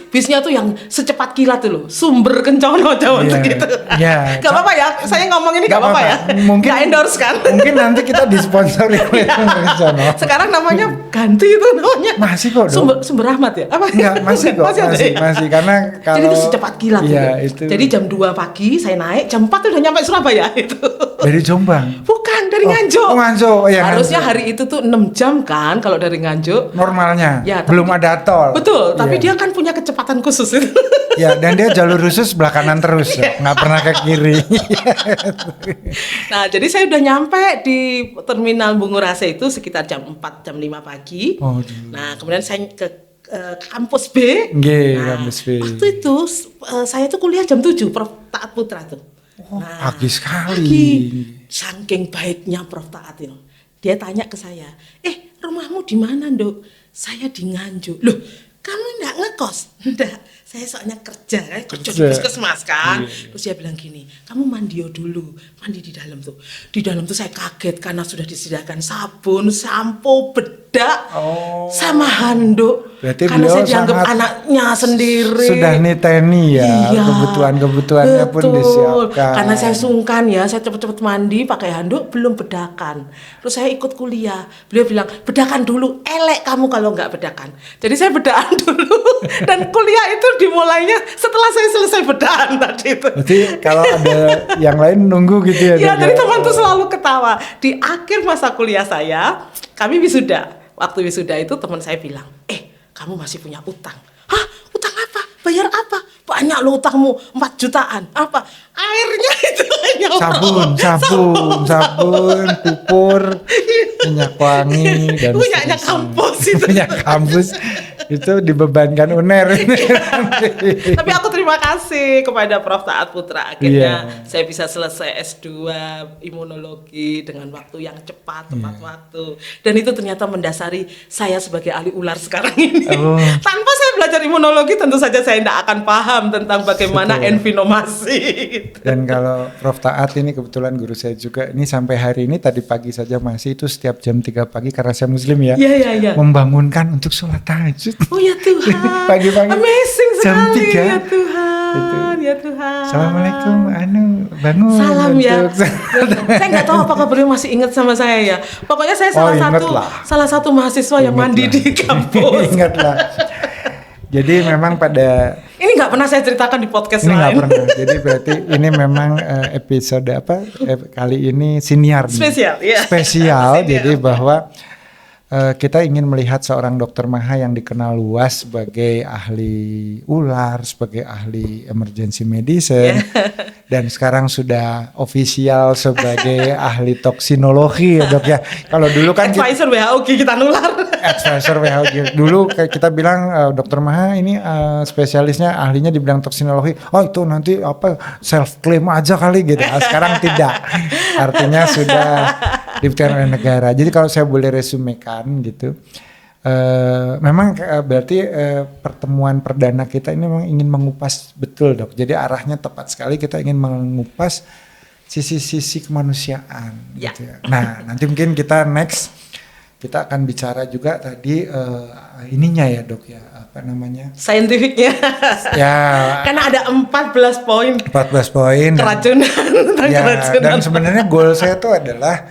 bisnya tuh yang secepat kilat tuh loh, Sumber Kencono Jawa gitu. Iya. Gak apa-apa ya, saya ngomong ini gak apa-apa ya. Mungkin gak endorse kan. Mungkin nanti kita disponsori oleh Kencono. Sekarang namanya ganti itu namanya. Masih kok dong. Sumber Rahmat ya? Apa? Enggak, masih kok. Masih karena kalau jadi itu secepat kilat itu. Jadi jam 2 pagi saya naik, jam 4 udah nyampe Surabaya itu. Dari Jombang? Bukan, dari Nganjuk. Oh, Nganjuk. Ya, harusnya hari itu tuh 6 jam kan kalau dari Nganjuk. Normalnya. Ya, belum ada tol. Betul, tapi dia kan punya kecepatan khusus itu. Ya, dan dia jalur khusus belah kanan terus, nggak pernah ke kiri. Nah, jadi saya udah nyampe di terminal Bungurase itu sekitar jam 4, jam 5 pagi. Oh, nah, kemudian saya ke kampus B. Kampus B. Waktu itu saya tuh kuliah jam 7, Prof. Taat Putra tuh. Pagi sekali. Pagi. Saking baiknya Prof. Taat itu. Dia tanya ke saya, rumahmu di mana, Nduk? Saya di Nganjuk. Loh, kamu enggak ngekos? Enggak, saya soalnya kerja di puskesmas kan. Terus dia bilang gini, kamu mandi dulu, mandi di dalam tuh. Di dalam tuh saya kaget karena sudah disediakan sabun, sampo, bedak, sama handuk. Berarti karena saya dianggap anaknya sendiri. Sudah niteni ya, iya, kebutuhannya pun disiapkan. Karena saya sungkan ya, saya cepet-cepet mandi pakai handuk, belum bedakan. Terus saya ikut kuliah, beliau bilang bedakan dulu, elek kamu kalau nggak bedakan. Jadi saya bedakan dulu dan kuliah itu dimulainya setelah saya selesai bedakan tadi itu. Berarti kalau ada yang lain nunggu gitu ya? Iya, jadi teman tuh selalu ketawa. Di akhir masa kuliah saya, kami wisuda. Waktu wisuda itu teman saya bilang, kamu masih punya utang. Hah? Utang apa? Bayar apa? Banyak lo utangmu, 4 jutaan. Apa? Airnya itu hanya sabun, pupur, minyak wangi dan punyanya kampus itu. Punya kampus itu dibebankan UNER. Tapi aku terima kasih kepada Prof. Taat Putra. Akhirnya saya bisa selesai S2 imunologi dengan waktu yang cepat, tepat waktu. Dan itu ternyata mendasari saya sebagai ahli ular sekarang ini. Tanpa saya belajar imunologi tentu saja saya tidak akan paham tentang bagaimana enfinomasi. Gitu. Dan kalau Prof. Taat ini kebetulan guru saya juga, ini sampai hari ini tadi pagi saja masih itu setiap jam 3 pagi karena saya muslim ya. Iya. Membangunkan untuk sholat tahajud. Oh ya Tuhan. Pagi-pagi. Amazing jam sekali 3. ya Tuhan. Itu. Ya Tuhan. Assalamualaikum, bangun. Salam ya. Saya nggak tahu apakah beliau masih ingat sama saya ya. Pokoknya saya salah satu mahasiswa yang mandi di kampus. Ingatlah. Jadi memang pada ini nggak pernah saya ceritakan di podcast ini lain. Nggak pernah. Jadi berarti ini memang episode kali ini siniar spesial. Spesial. Jadi bahwa kita ingin melihat seorang Dokter Maha yang dikenal luas sebagai ahli ular, sebagai ahli emergency medicine, dan sekarang sudah ofisial sebagai ahli toksinologi ya Dok ya. Kalau dulu kan advisor WHO kita nular. Advisor WHO dulu kita bilang Dokter Maha ini spesialisnya ahlinya di bidang toksinologi. Oh itu nanti self claim aja kali gitu. Sekarang tidak. Artinya sudah diberikan oleh negara. Jadi kalau saya boleh resumekan gitu, memang berarti pertemuan perdana kita ini memang ingin mengupas betul Dok. Jadi arahnya tepat sekali, kita ingin mengupas sisi-sisi kemanusiaan. Ya. Gitu ya. Nah nanti mungkin kita next kita akan bicara juga tadi ininya ya Dok ya, apa namanya? Saintifiknya. Ya. Karena ada 14 poin. 14 poin. Keracunan. Dan sebenarnya goal saya itu adalah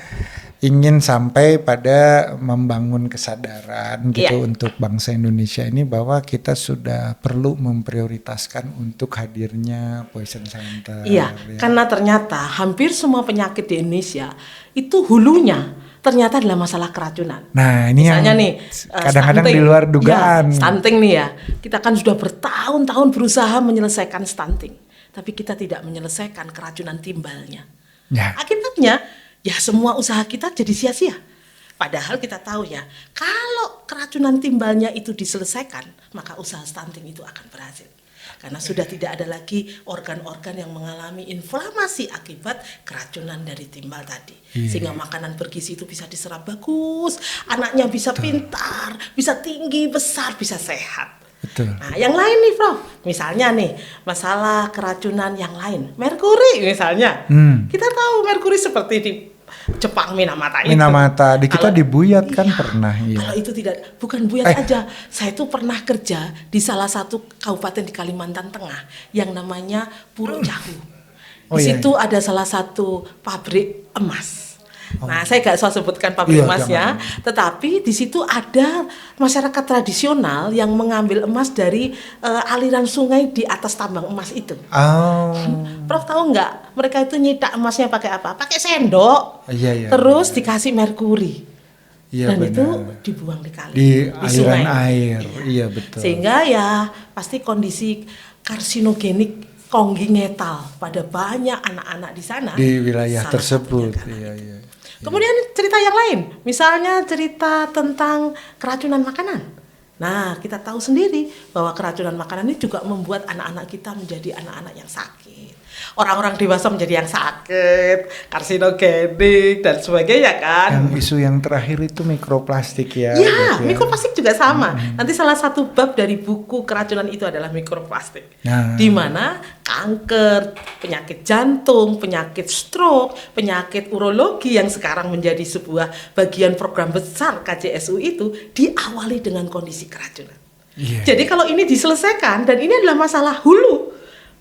ingin sampai pada membangun kesadaran gitu untuk bangsa Indonesia ini bahwa kita sudah perlu memprioritaskan untuk hadirnya poison center. Iya, karena ternyata hampir semua penyakit di Indonesia itu hulunya ternyata adalah masalah keracunan. Nah ini misalnya yang nih kadang-kadang di luar dugaan. Ya, stunting nih ya, kita kan sudah bertahun-tahun berusaha menyelesaikan stunting, tapi kita tidak menyelesaikan keracunan timbalnya. Ya. Akibatnya ya semua usaha kita jadi sia-sia. Padahal kita tahu ya, kalau keracunan timbalnya itu diselesaikan, maka usaha stunting itu akan berhasil. karena sudah tidak ada lagi organ-organ yang mengalami inflamasi akibat keracunan dari timbal tadi. Sehingga makanan bergizi itu bisa diserap bagus, anaknya bisa pintar, bisa tinggi, besar, bisa sehat. Betul. Nah, yang lain nih, Prof. Misalnya nih, masalah keracunan yang lain, merkuri misalnya. Kita tahu merkuri seperti di Jepang Minamata itu. Minamata di kita dibuyat kan pernah. Kalau itu tidak, bukan buyat aja. Saya itu pernah kerja di salah satu kabupaten di Kalimantan Tengah yang namanya Puruk Jahu. Di situ ada salah satu pabrik emas. Nah, saya gak usah sebutkan pabrik emasnya, tetapi di situ ada masyarakat tradisional yang mengambil emas dari aliran sungai di atas tambang emas itu. Prof tahu nggak? Mereka itu nyitak emasnya pakai apa? Pakai sendok. Terus dikasih merkuri. Dan benar. Itu dibuang di kali. Di aliran air. Iya betul. Sehingga ya pasti kondisi karsinogenik kongenital pada banyak anak-anak di sana. Di wilayah tersebut. Iya. Kemudian cerita yang lain, misalnya cerita tentang keracunan makanan. Nah, kita tahu sendiri bahwa keracunan makanan ini juga membuat anak-anak kita menjadi anak-anak yang sakit. Orang-orang dewasa menjadi yang sakit, karsinogenik dan sebagainya kan. Yang isu yang terakhir itu mikroplastik ya. Ya, mikroplastik juga sama. Nanti salah satu bab dari buku keracunan itu adalah mikroplastik. Di mana kanker, penyakit jantung, penyakit stroke, penyakit urologi yang sekarang menjadi sebuah bagian program besar KJSU itu diawali dengan kondisi keracunan. Jadi kalau ini diselesaikan dan ini adalah masalah hulu,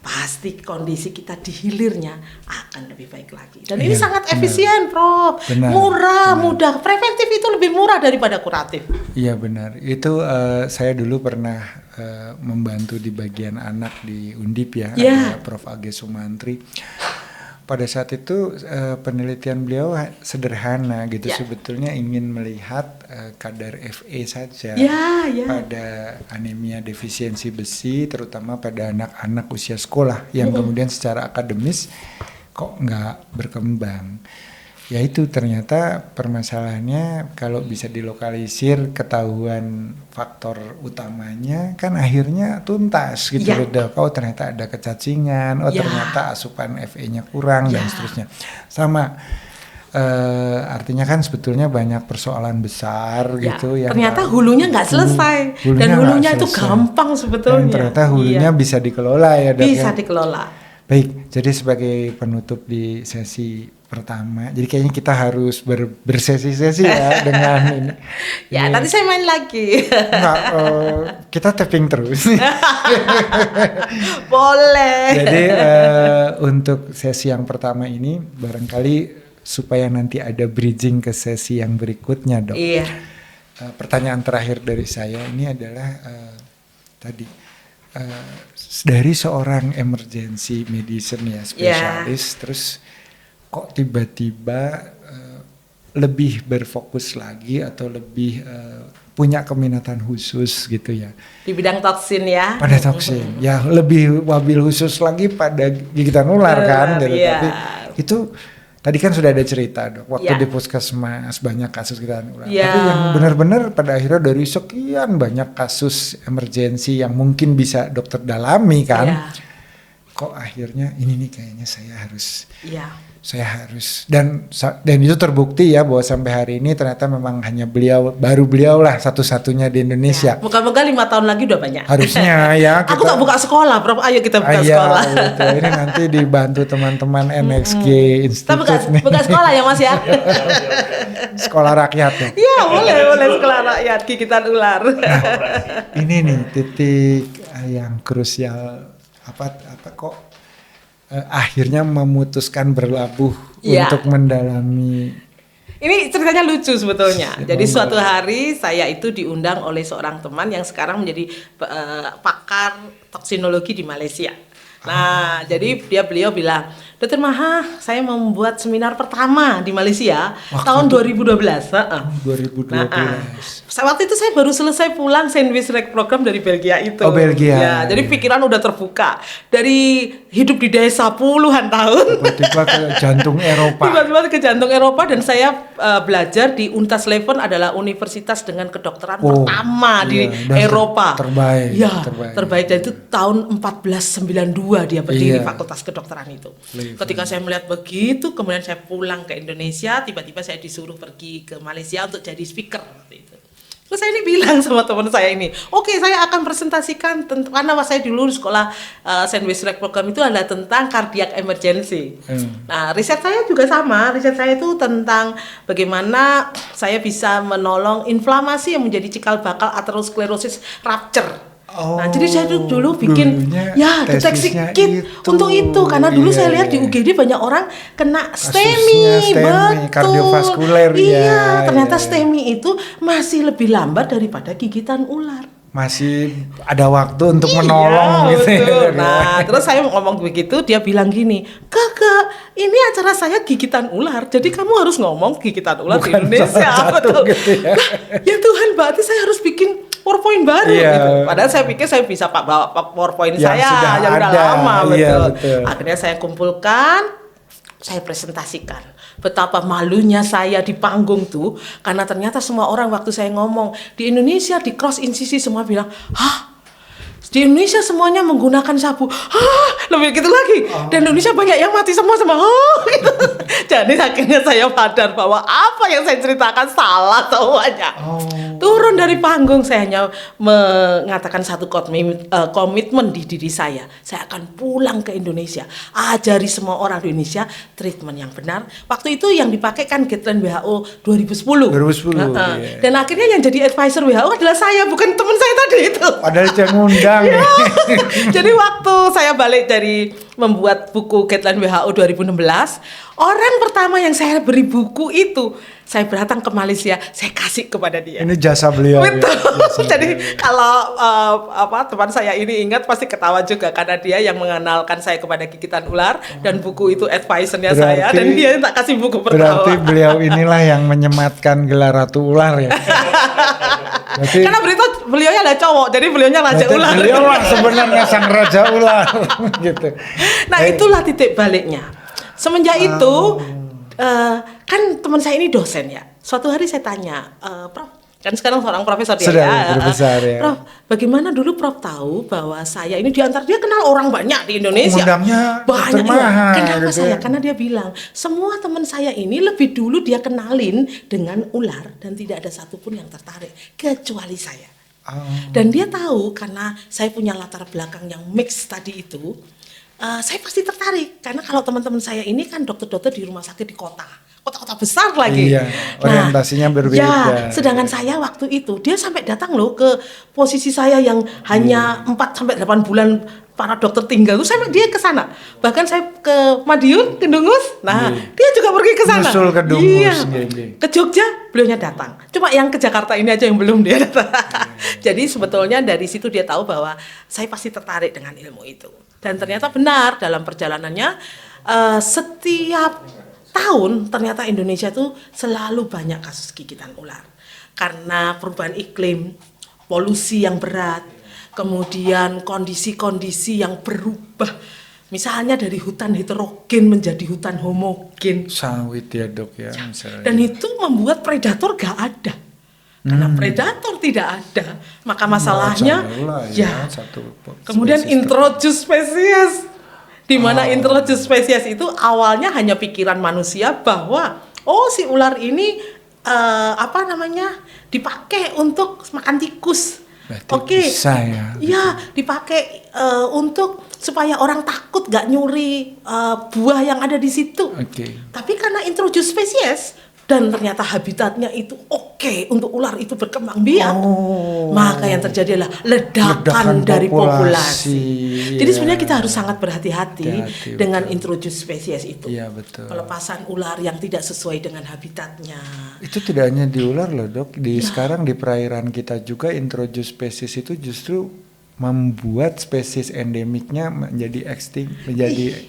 pasti kondisi kita di hilirnya akan lebih baik lagi. Dan ini sangat efisien, Prof. Murah, mudah. Preventif itu lebih murah daripada kuratif. Iya benar. Itu saya dulu pernah membantu di bagian anak di Undip ya, ada Prof. Age Sumantri. Pada saat itu penelitian beliau sederhana gitu, sebetulnya ingin melihat kadar Fe saja pada anemia defisiensi besi, terutama pada anak-anak usia sekolah yang kemudian secara akademis kok nggak berkembang. Ya itu ternyata permasalahannya kalau bisa dilokalisir, ketahuan faktor utamanya kan akhirnya tuntas gitu loh. Oh ternyata ada kecacingan, ternyata asupan Fe-nya kurang dan seterusnya. Sama artinya kan sebetulnya banyak persoalan besar gitu yang ternyata hulunya nggak selesai dan hulunya itu gampang sebetulnya. Dan ternyata hulunya bisa dikelola ya, Dok. Bisa dikelola. Baik, jadi sebagai penutup di sesi pertama, jadi kayaknya kita harus bersesi-sesi ya dengan ini. Nanti saya main lagi. Enggak, kita tapping terus. Boleh. Jadi untuk sesi yang pertama ini barangkali supaya nanti ada bridging ke sesi yang berikutnya, Dok. Iya. Pertanyaan terakhir dari saya ini adalah dari seorang emergency medicine ya, spesialis, terus kok tiba-tiba lebih berfokus lagi atau lebih punya keminatan khusus gitu ya di bidang toksin ya, pada toksin ya, lebih wabil khusus lagi pada gigitan ular kan gitu. Tapi itu tadi kan sudah ada cerita, Dok, waktu di puskesmas banyak kasus gigitan ular, tapi yang benar-benar pada akhirnya dari sekian banyak kasus emergensi yang mungkin bisa dokter dalami kan, kok akhirnya ini nih kayaknya saya harus dan itu terbukti ya bahwa sampai hari ini ternyata memang hanya baru beliau lah satu-satunya di Indonesia. Moga-moga 5 tahun lagi udah banyak. Harusnya ya. Aku tak buka sekolah, Prof. Ayo kita buka sekolah. Betul. Ini nanti dibantu teman-teman NXG Institute. Kita buka sekolah ya, Mas ya. Sekolah rakyat ya. Iya, boleh sekolah rakyat gigitan ular. Nah, ini nih titik yang krusial apa kok akhirnya memutuskan berlabuh untuk mendalami. Ini ceritanya lucu sebetulnya. Jadi suatu hari saya itu diundang oleh seorang teman yang sekarang menjadi pakar toksinologi di Malaysia. Nah, jadi beliau bilang, Dr. Maha, saya mau membuat seminar pertama di Malaysia tahun 2012. 2012. Waktu itu saya baru selesai pulang sandwich rek program dari Belgia itu. Oh, Belgia. Ya, jadi pikiran udah terbuka. Dari hidup di desa puluhan tahun. Tiba-tiba ke jantung Eropa. Tiba-tiba ke jantung Eropa dan saya belajar di Untas Leuven adalah universitas dengan kedokteran pertama di Eropa. Terbaik. Ya, terbaik dan itu tahun 1492 dia berdiri Iya. Fakultas Kedokteran itu. Cleveland. Ketika saya melihat begitu, kemudian saya pulang ke Indonesia, tiba-tiba saya disuruh pergi ke Malaysia untuk jadi speaker waktu itu. Terus saya ini bilang sama teman saya ini, oke, saya akan presentasikan karena saya dulu sekolah Sandwich Program itu adalah tentang cardiac emergency. Nah, riset saya juga sama. Riset saya itu tentang bagaimana saya bisa menolong inflamasi yang menjadi cikal bakal atherosclerosis rupture. Nah, jadi saya dulu bikin deteksi kit untuk itu karena dulu saya lihat di UGD banyak orang kena STEMI, betul. Kardiovaskuler Ternyata STEMI itu masih lebih lambat daripada gigitan ular. Masih ada waktu untuk menolong gitu. Betul. Nah, terus saya ngomong begitu, dia bilang gini, "Kakak, ini acara saya gigitan ular, jadi kamu harus ngomong gigitan ular di Indonesia." Betul. Gitu ya. Ya Tuhan, berarti saya harus bikin PowerPoint baru gitu. Padahal saya pikir saya bisa bawa PowerPoint yang udah lama, betul. Akhirnya saya kumpulkan, saya presentasikan. Betapa malunya saya di panggung tuh, karena ternyata semua orang waktu saya ngomong di Indonesia di cross incisi semua bilang, "Hah? Di Indonesia semuanya menggunakan sabu." Hah, lebih gitu lagi. Dan Indonesia banyak yang mati semua sama. Gitu. Jadi akhirnya saya sadar bahwa apa yang saya ceritakan salah semuanya. Turun dari panggung, saya hanya mengatakan satu komitmen di diri saya. Saya akan pulang ke Indonesia, ajari semua orang di Indonesia treatment yang benar. Waktu itu yang dipakai kan guideline WHO 2010. Iya. Dan akhirnya yang jadi advisor WHO adalah saya, bukan teman saya tadi itu. Padahal saya ngundang. Jadi waktu saya balik dari membuat buku guideline WHO 2016, orang pertama yang saya beri buku itu, saya datang ke Malaysia, saya kasih kepada dia. Ini jasa beliau. Betul. Ya, Jadi kalau teman saya ini ingat pasti ketawa juga karena dia yang mengenalkan saya kepada gigitan ular dan buku itu advisernya saya dan dia tak kasih buku pertama. Berarti beliau inilah yang menyematkan gelar Ratu Ular ya. Berarti, karena beliaunya adalah cowok, jadi beliaunya raja ular. Beliau lah sebenarnya sang raja ular gitu. Nah, itulah titik baliknya. Semenjak itu kan teman saya ini dosen ya. Suatu hari saya tanya, Prof, kan sekarang seorang profesor dia ya. Prof, bagaimana dulu Prof tahu bahwa saya ini diantar dia kenal orang banyak di Indonesia. Undangnya banyak. Kenapa gitu saya? Karena dia bilang semua teman saya ini lebih dulu dia kenalin dengan ular dan tidak ada satupun yang tertarik kecuali saya. Dan dia tahu karena saya punya latar belakang yang mix tadi itu, saya pasti tertarik karena kalau teman-teman saya ini kan dokter-dokter di rumah sakit di kota-kota besar lagi. Iya, orientasinya berbeda. Ya, sedangkan saya waktu itu dia sampai datang loh ke posisi saya yang hanya 4-8 bulan para dokter tinggal tuh sampai dia ke sana. Bahkan saya ke Madiun, ke Dungus. Nah, dia juga pergi ke sana. Nyusul ke Dungus. Ke Jogja beliaunya datang. Cuma yang ke Jakarta ini aja yang belum dia datang. Jadi sebetulnya dari situ dia tahu bahwa saya pasti tertarik dengan ilmu itu. Dan ternyata benar dalam perjalanannya setiap tahun ternyata Indonesia tuh selalu banyak kasus gigitan ular. Karena perubahan iklim, polusi yang berat, kemudian kondisi-kondisi yang berubah. Misalnya dari hutan heterogen menjadi hutan homogen. Sawit ya dok ya. Misalnya. Dan itu membuat predator gak ada. Karena predator tidak ada. Maka masalahnya kemudian introduce spesies. Di mana introduce spesies itu awalnya hanya pikiran manusia bahwa si ular ini dipakai untuk makan tikus. Bisa ya. Iya, dipakai untuk supaya orang takut gak nyuri buah yang ada di situ. Tapi karena introduce spesies dan ternyata habitatnya itu untuk ular itu berkembang biak, maka yang terjadi adalah ledakan dari populasi. Jadi sebenarnya kita harus sangat berhati-hati dengan introduce spesies itu. Iya, betul. Pelepasan ular yang tidak sesuai dengan habitatnya. Itu tidak hanya di ular loh dok, sekarang di perairan kita juga introduce spesies itu justru membuat spesies endemiknya menjadi menjadi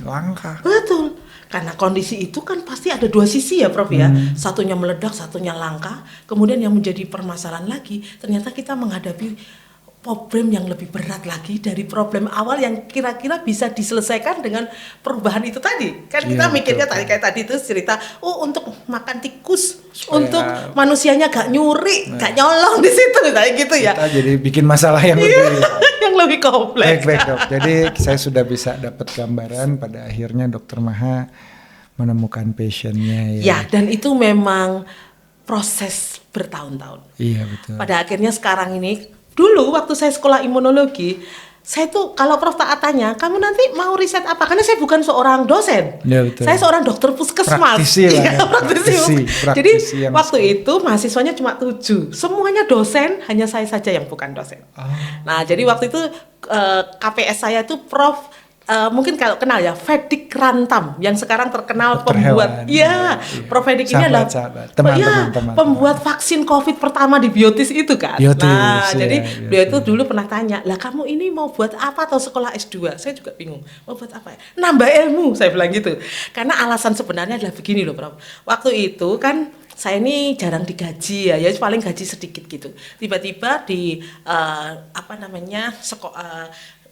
langka. Betul. Karena kondisi itu kan pasti ada dua sisi ya Prof ya. Satunya meledak, satunya langka. Kemudian yang menjadi permasalahan lagi, ternyata kita menghadapi problem yang lebih berat lagi dari problem awal yang kira-kira bisa diselesaikan dengan perubahan itu tadi. Kan kita mikirnya kayak tadi itu cerita, untuk makan tikus, untuk manusianya gak nyuri, gak nyolong di situ, kayak gitu ya. Kita jadi bikin masalah yang lebih yang lebih kompleks. Baik dok. Jadi saya sudah bisa dapat gambaran pada akhirnya Dokter Maha menemukan passionnya ya. Ya, dan itu memang proses bertahun-tahun. Iya betul. Pada akhirnya sekarang ini, dulu waktu saya sekolah imunologi, saya tuh kalau Prof Taat tanya, kamu nanti mau riset apa? Karena saya bukan seorang dosen, Ya, betul. saya seorang dokter puskesmas. Praktisi lah ya, praktisi. praktisi Jadi yang waktu itu mahasiswanya cuma 7, semuanya dosen, hanya saya saja yang bukan dosen. Oh. Nah, jadi waktu itu KPS saya itu Prof mungkin kalau kenal ya, Fedik Rantam yang sekarang terkenal Dokter pembuat, hewan. iya, Prof Fedik ini adalah teman-teman pembuat vaksin COVID pertama di Biotis itu kan. Biotis, Nah, ya, jadi Biotis. beliau itu dulu pernah tanya, lah kamu ini mau buat apa atau sekolah S2? Saya juga bingung, mau buat apa ya? Nambah ilmu, saya bilang gitu. Karena alasan sebenarnya adalah begini loh, Prof. Waktu itu kan saya ini jarang digaji ya paling gaji sedikit gitu. Tiba-tiba di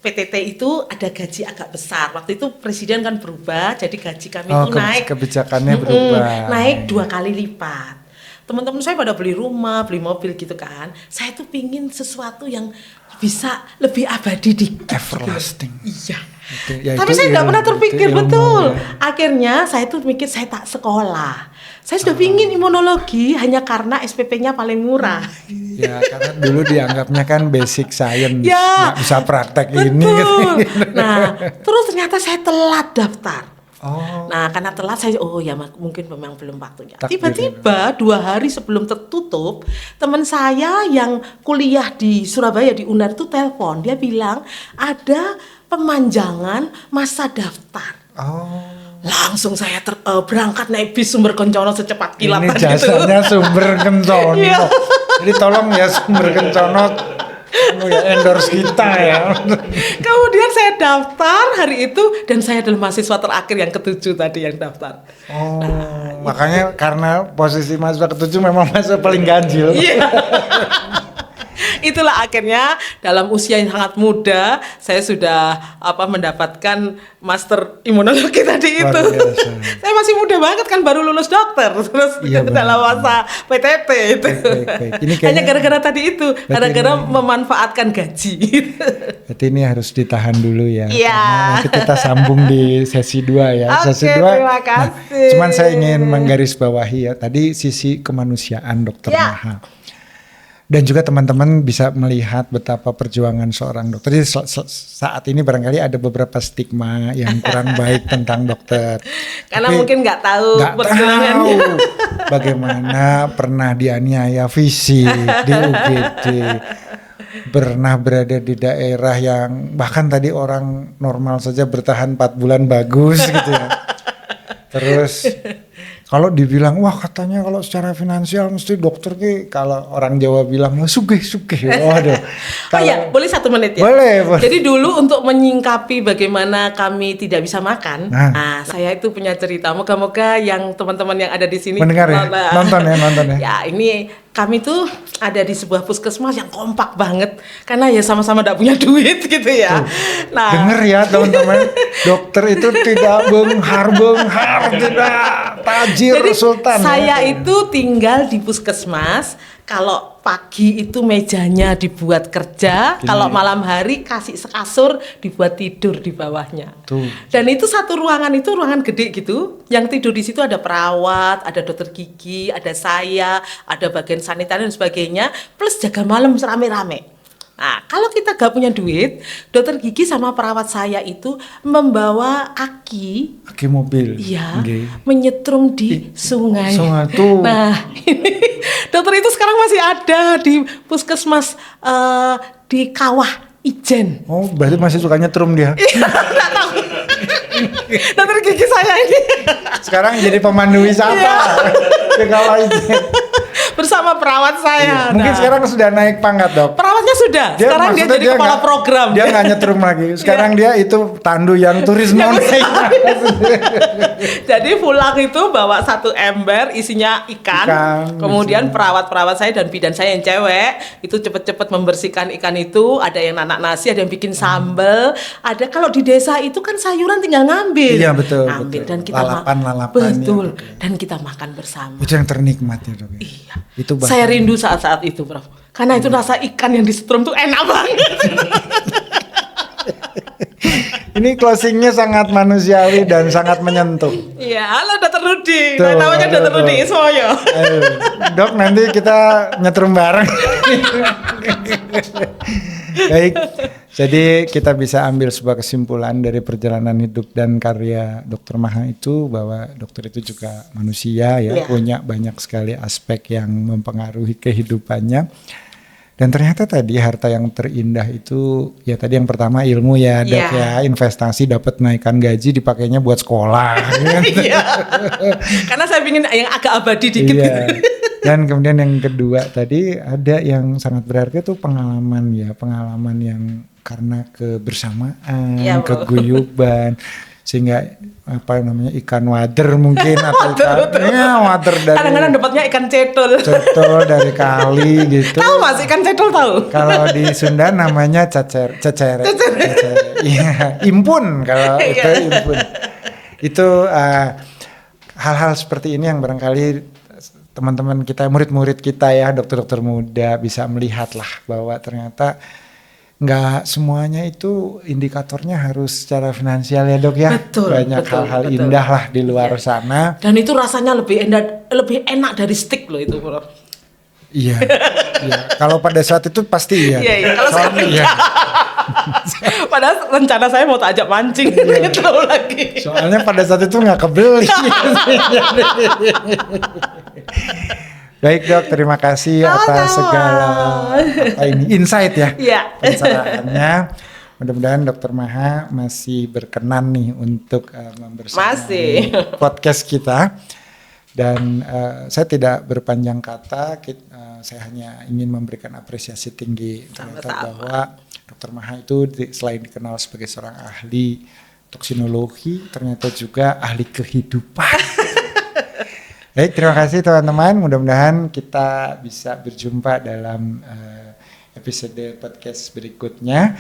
PTT itu ada gaji agak besar. Waktu itu presiden kan berubah, jadi gaji kami itu naik. Kebijakannya berubah. Naik 2 kali lipat. Teman-teman saya pada beli rumah, beli mobil gitu kan. Saya tuh pingin sesuatu yang bisa lebih abadi dikit. Everlasting. Iya. Ya, tapi saya nggak pernah terpikir betul. Ya. Akhirnya saya tuh mikir saya tak sekolah. Saya sudah pingin imunologi hanya karena SPP-nya paling murah. Ya karena dulu dianggapnya kan basic science, Ya, nggak bisa praktek betul. ini. Nah, terus ternyata saya telat daftar. Oh. Nah, karena telat saya, mungkin memang belum waktunya. Takdir. Tiba-tiba 2 hari sebelum tertutup, teman saya yang kuliah di Surabaya di UNAR itu telepon. Dia bilang ada pemanjangan masa daftar. Oh. Langsung saya berangkat naik bis Sumber Kencono secepat kilat Ini gitu. jasanya Sumber Kencono. Iya. Jadi tolong ya Sumber Kencono endorse kita ya. Kemudian saya daftar hari itu dan saya adalah mahasiswa terakhir yang ke-7 tadi yang daftar. Oh, makanya karena posisi mahasiswa ke-7 memang mahasiswa paling ganjil. Iya. Itulah akhirnya dalam usia yang sangat muda saya sudah mendapatkan master imunologi tadi itu. Saya masih muda banget kan, baru lulus dokter terus Iya, dalam masa PTT itu. Baik. Ini kayaknya, hanya gara-gara tadi itu, gara-gara memanfaatkan gaji. Berarti ini harus ditahan dulu ya. Iya. Nanti kita sambung di sesi 2 ya. Oke, Sesi 2. terima kasih. Cuman saya ingin menggarisbawahi ya tadi sisi kemanusiaan Dokter Ya. Maha. Dan juga teman-teman bisa melihat betapa perjuangan seorang dokter. Jadi saat ini barangkali ada beberapa stigma yang kurang baik tentang dokter. Karena Tapi mungkin nggak tahu perjuangannya. Bagaimana pernah dianiaya fisik di UGD. Pernah berada di daerah yang bahkan tadi orang normal saja bertahan 4 bulan bagus gitu ya. Terus kalau dibilang wah katanya kalau secara finansial mesti dokter ki, kalau orang Jawa bilang ya sugih. Waduh. Boleh 1 menit ya? Boleh. Jadi dulu untuk menyingkapi bagaimana kami tidak bisa makan, saya itu punya cerita. Moga-moga yang teman-teman yang ada di sini mendengar ya, nonton ya. Ya ini kami tuh ada di sebuah puskesmas yang kompak banget karena ya sama-sama tidak punya duit gitu ya. Nah, dengar ya teman-teman, dokter itu tidak benghar tidak tajir. Jadi Sultan saya ya. itu tinggal di puskesmas. Kalau pagi itu mejanya dibuat kerja, kalau malam hari kasih sekasur dibuat tidur di bawahnya. Tuh. Dan itu satu ruangan itu ruangan gede gitu. Yang tidur di situ ada perawat, ada dokter gigi, ada saya, ada bagian saniter dan sebagainya, plus jaga malam rame-rame. Nah, kalau kita gak punya duit, dokter gigi sama perawat saya itu membawa aki mobil. Iya, menyetrum di sungai. Sungai tuh. Nah, ini dokter itu sekarang masih ada di puskesmas di Kawah Ijen. Oh, berarti masih suka nyetrum dia. Nggak tahu. Dokter gigi saya ini. Sekarang jadi pemandu wisata. Ke Kawah Ijen. Bersama perawat saya. Iya. Mungkin sekarang sudah naik pangkat, Dok. Perawatnya sudah. Sekarang dia jadi kepala program. Dia nggak nyetrum lagi. Sekarang dia itu tandu yang turis non. Jadi pulang itu bawa 1 ember isinya ikan. Kemudian perawat-perawat saya dan bidan saya yang cewek itu cepet-cepet membersihkan ikan itu. Ada yang nanak nasi, ada yang bikin sambal. Ada kalau di desa itu kan sayuran tinggal ngambil. Iya betul. Ngambil betul. dan kita lalapan. Betul. Dan kita makan bersama. Itu yang ternikmat ya, Dok. Iya. Itu saya rindu saat-saat itu, Prof. Karena itu rasa ikan yang disetrum tuh enak banget. Ini closingnya sangat manusiawi dan sangat menyentuh. Iya, halo Dokter Rudi. Tuh, Namanya Dokter aduh, Rudi Ismoyo. Ayo, Dok, nanti kita nyetrum bareng. Baik, jadi kita bisa ambil sebuah kesimpulan dari perjalanan hidup dan karya Dr. Maha itu bahwa dokter itu juga manusia ya, punya banyak sekali aspek yang mempengaruhi kehidupannya. Dan ternyata tadi harta yang terindah itu ya tadi yang pertama ilmu ya Dok ya, investasi dapat naikkan gaji dipakainya buat sekolah. Iya. Karena saya ingin yang agak abadi dikit gitu. Dan kemudian yang kedua tadi ada yang sangat berharga tuh pengalaman yang karena kebersamaan, keguyuban, sehingga apa namanya ikan wader mungkin atau wader dari kadang-kadang dapatnya ikan cetol dari kali gitu. Tahu Mas ikan cetol tahu? Kalau di Sunda namanya cecere. Iya, impun kalau itu impun. Itu hal-hal seperti ini yang barangkali teman-teman kita, murid-murid kita ya, dokter-dokter muda bisa melihat lah bahwa ternyata nggak semuanya itu indikatornya harus secara finansial ya Dok ya. Betul, banyak hal-hal indah lah di luar sana. Dan itu rasanya lebih enak dari steak loh itu bro. Iya. Kalau pada saat itu pasti iya. Iya. Kalau sekarang iya. Padahal rencana saya mau tak ajak mancing gitu lagi. Soalnya pada saat itu nggak kebeli. Baik Dok, terima kasih atas segala insight ya, pencerahannya. Mudah-mudahan Dokter Maha masih berkenan nih untuk membersamai podcast kita. Dan saya tidak berpanjang kata, saya hanya ingin memberikan apresiasi tinggi ternyata bahwa Dokter Maha itu selain dikenal sebagai seorang ahli toksinologi, ternyata juga ahli kehidupan. Baik, terima kasih teman-teman. Mudah-mudahan kita bisa berjumpa dalam episode podcast berikutnya.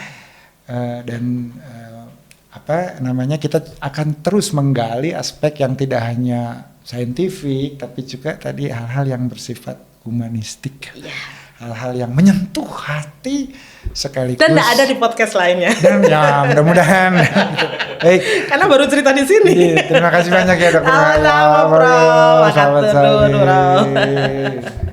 Kita akan terus menggali aspek yang tidak hanya saintifik, tapi juga tadi hal-hal yang bersifat humanistik. Hal-hal yang menyentuh hati sekaligus. Dan tidak ada di podcast lainnya. Dan ya mudah-mudahan. Baik. Karena baru cerita di sini. Terima kasih banyak ya Dokter. Sama-sama, Bro. Selamat sore.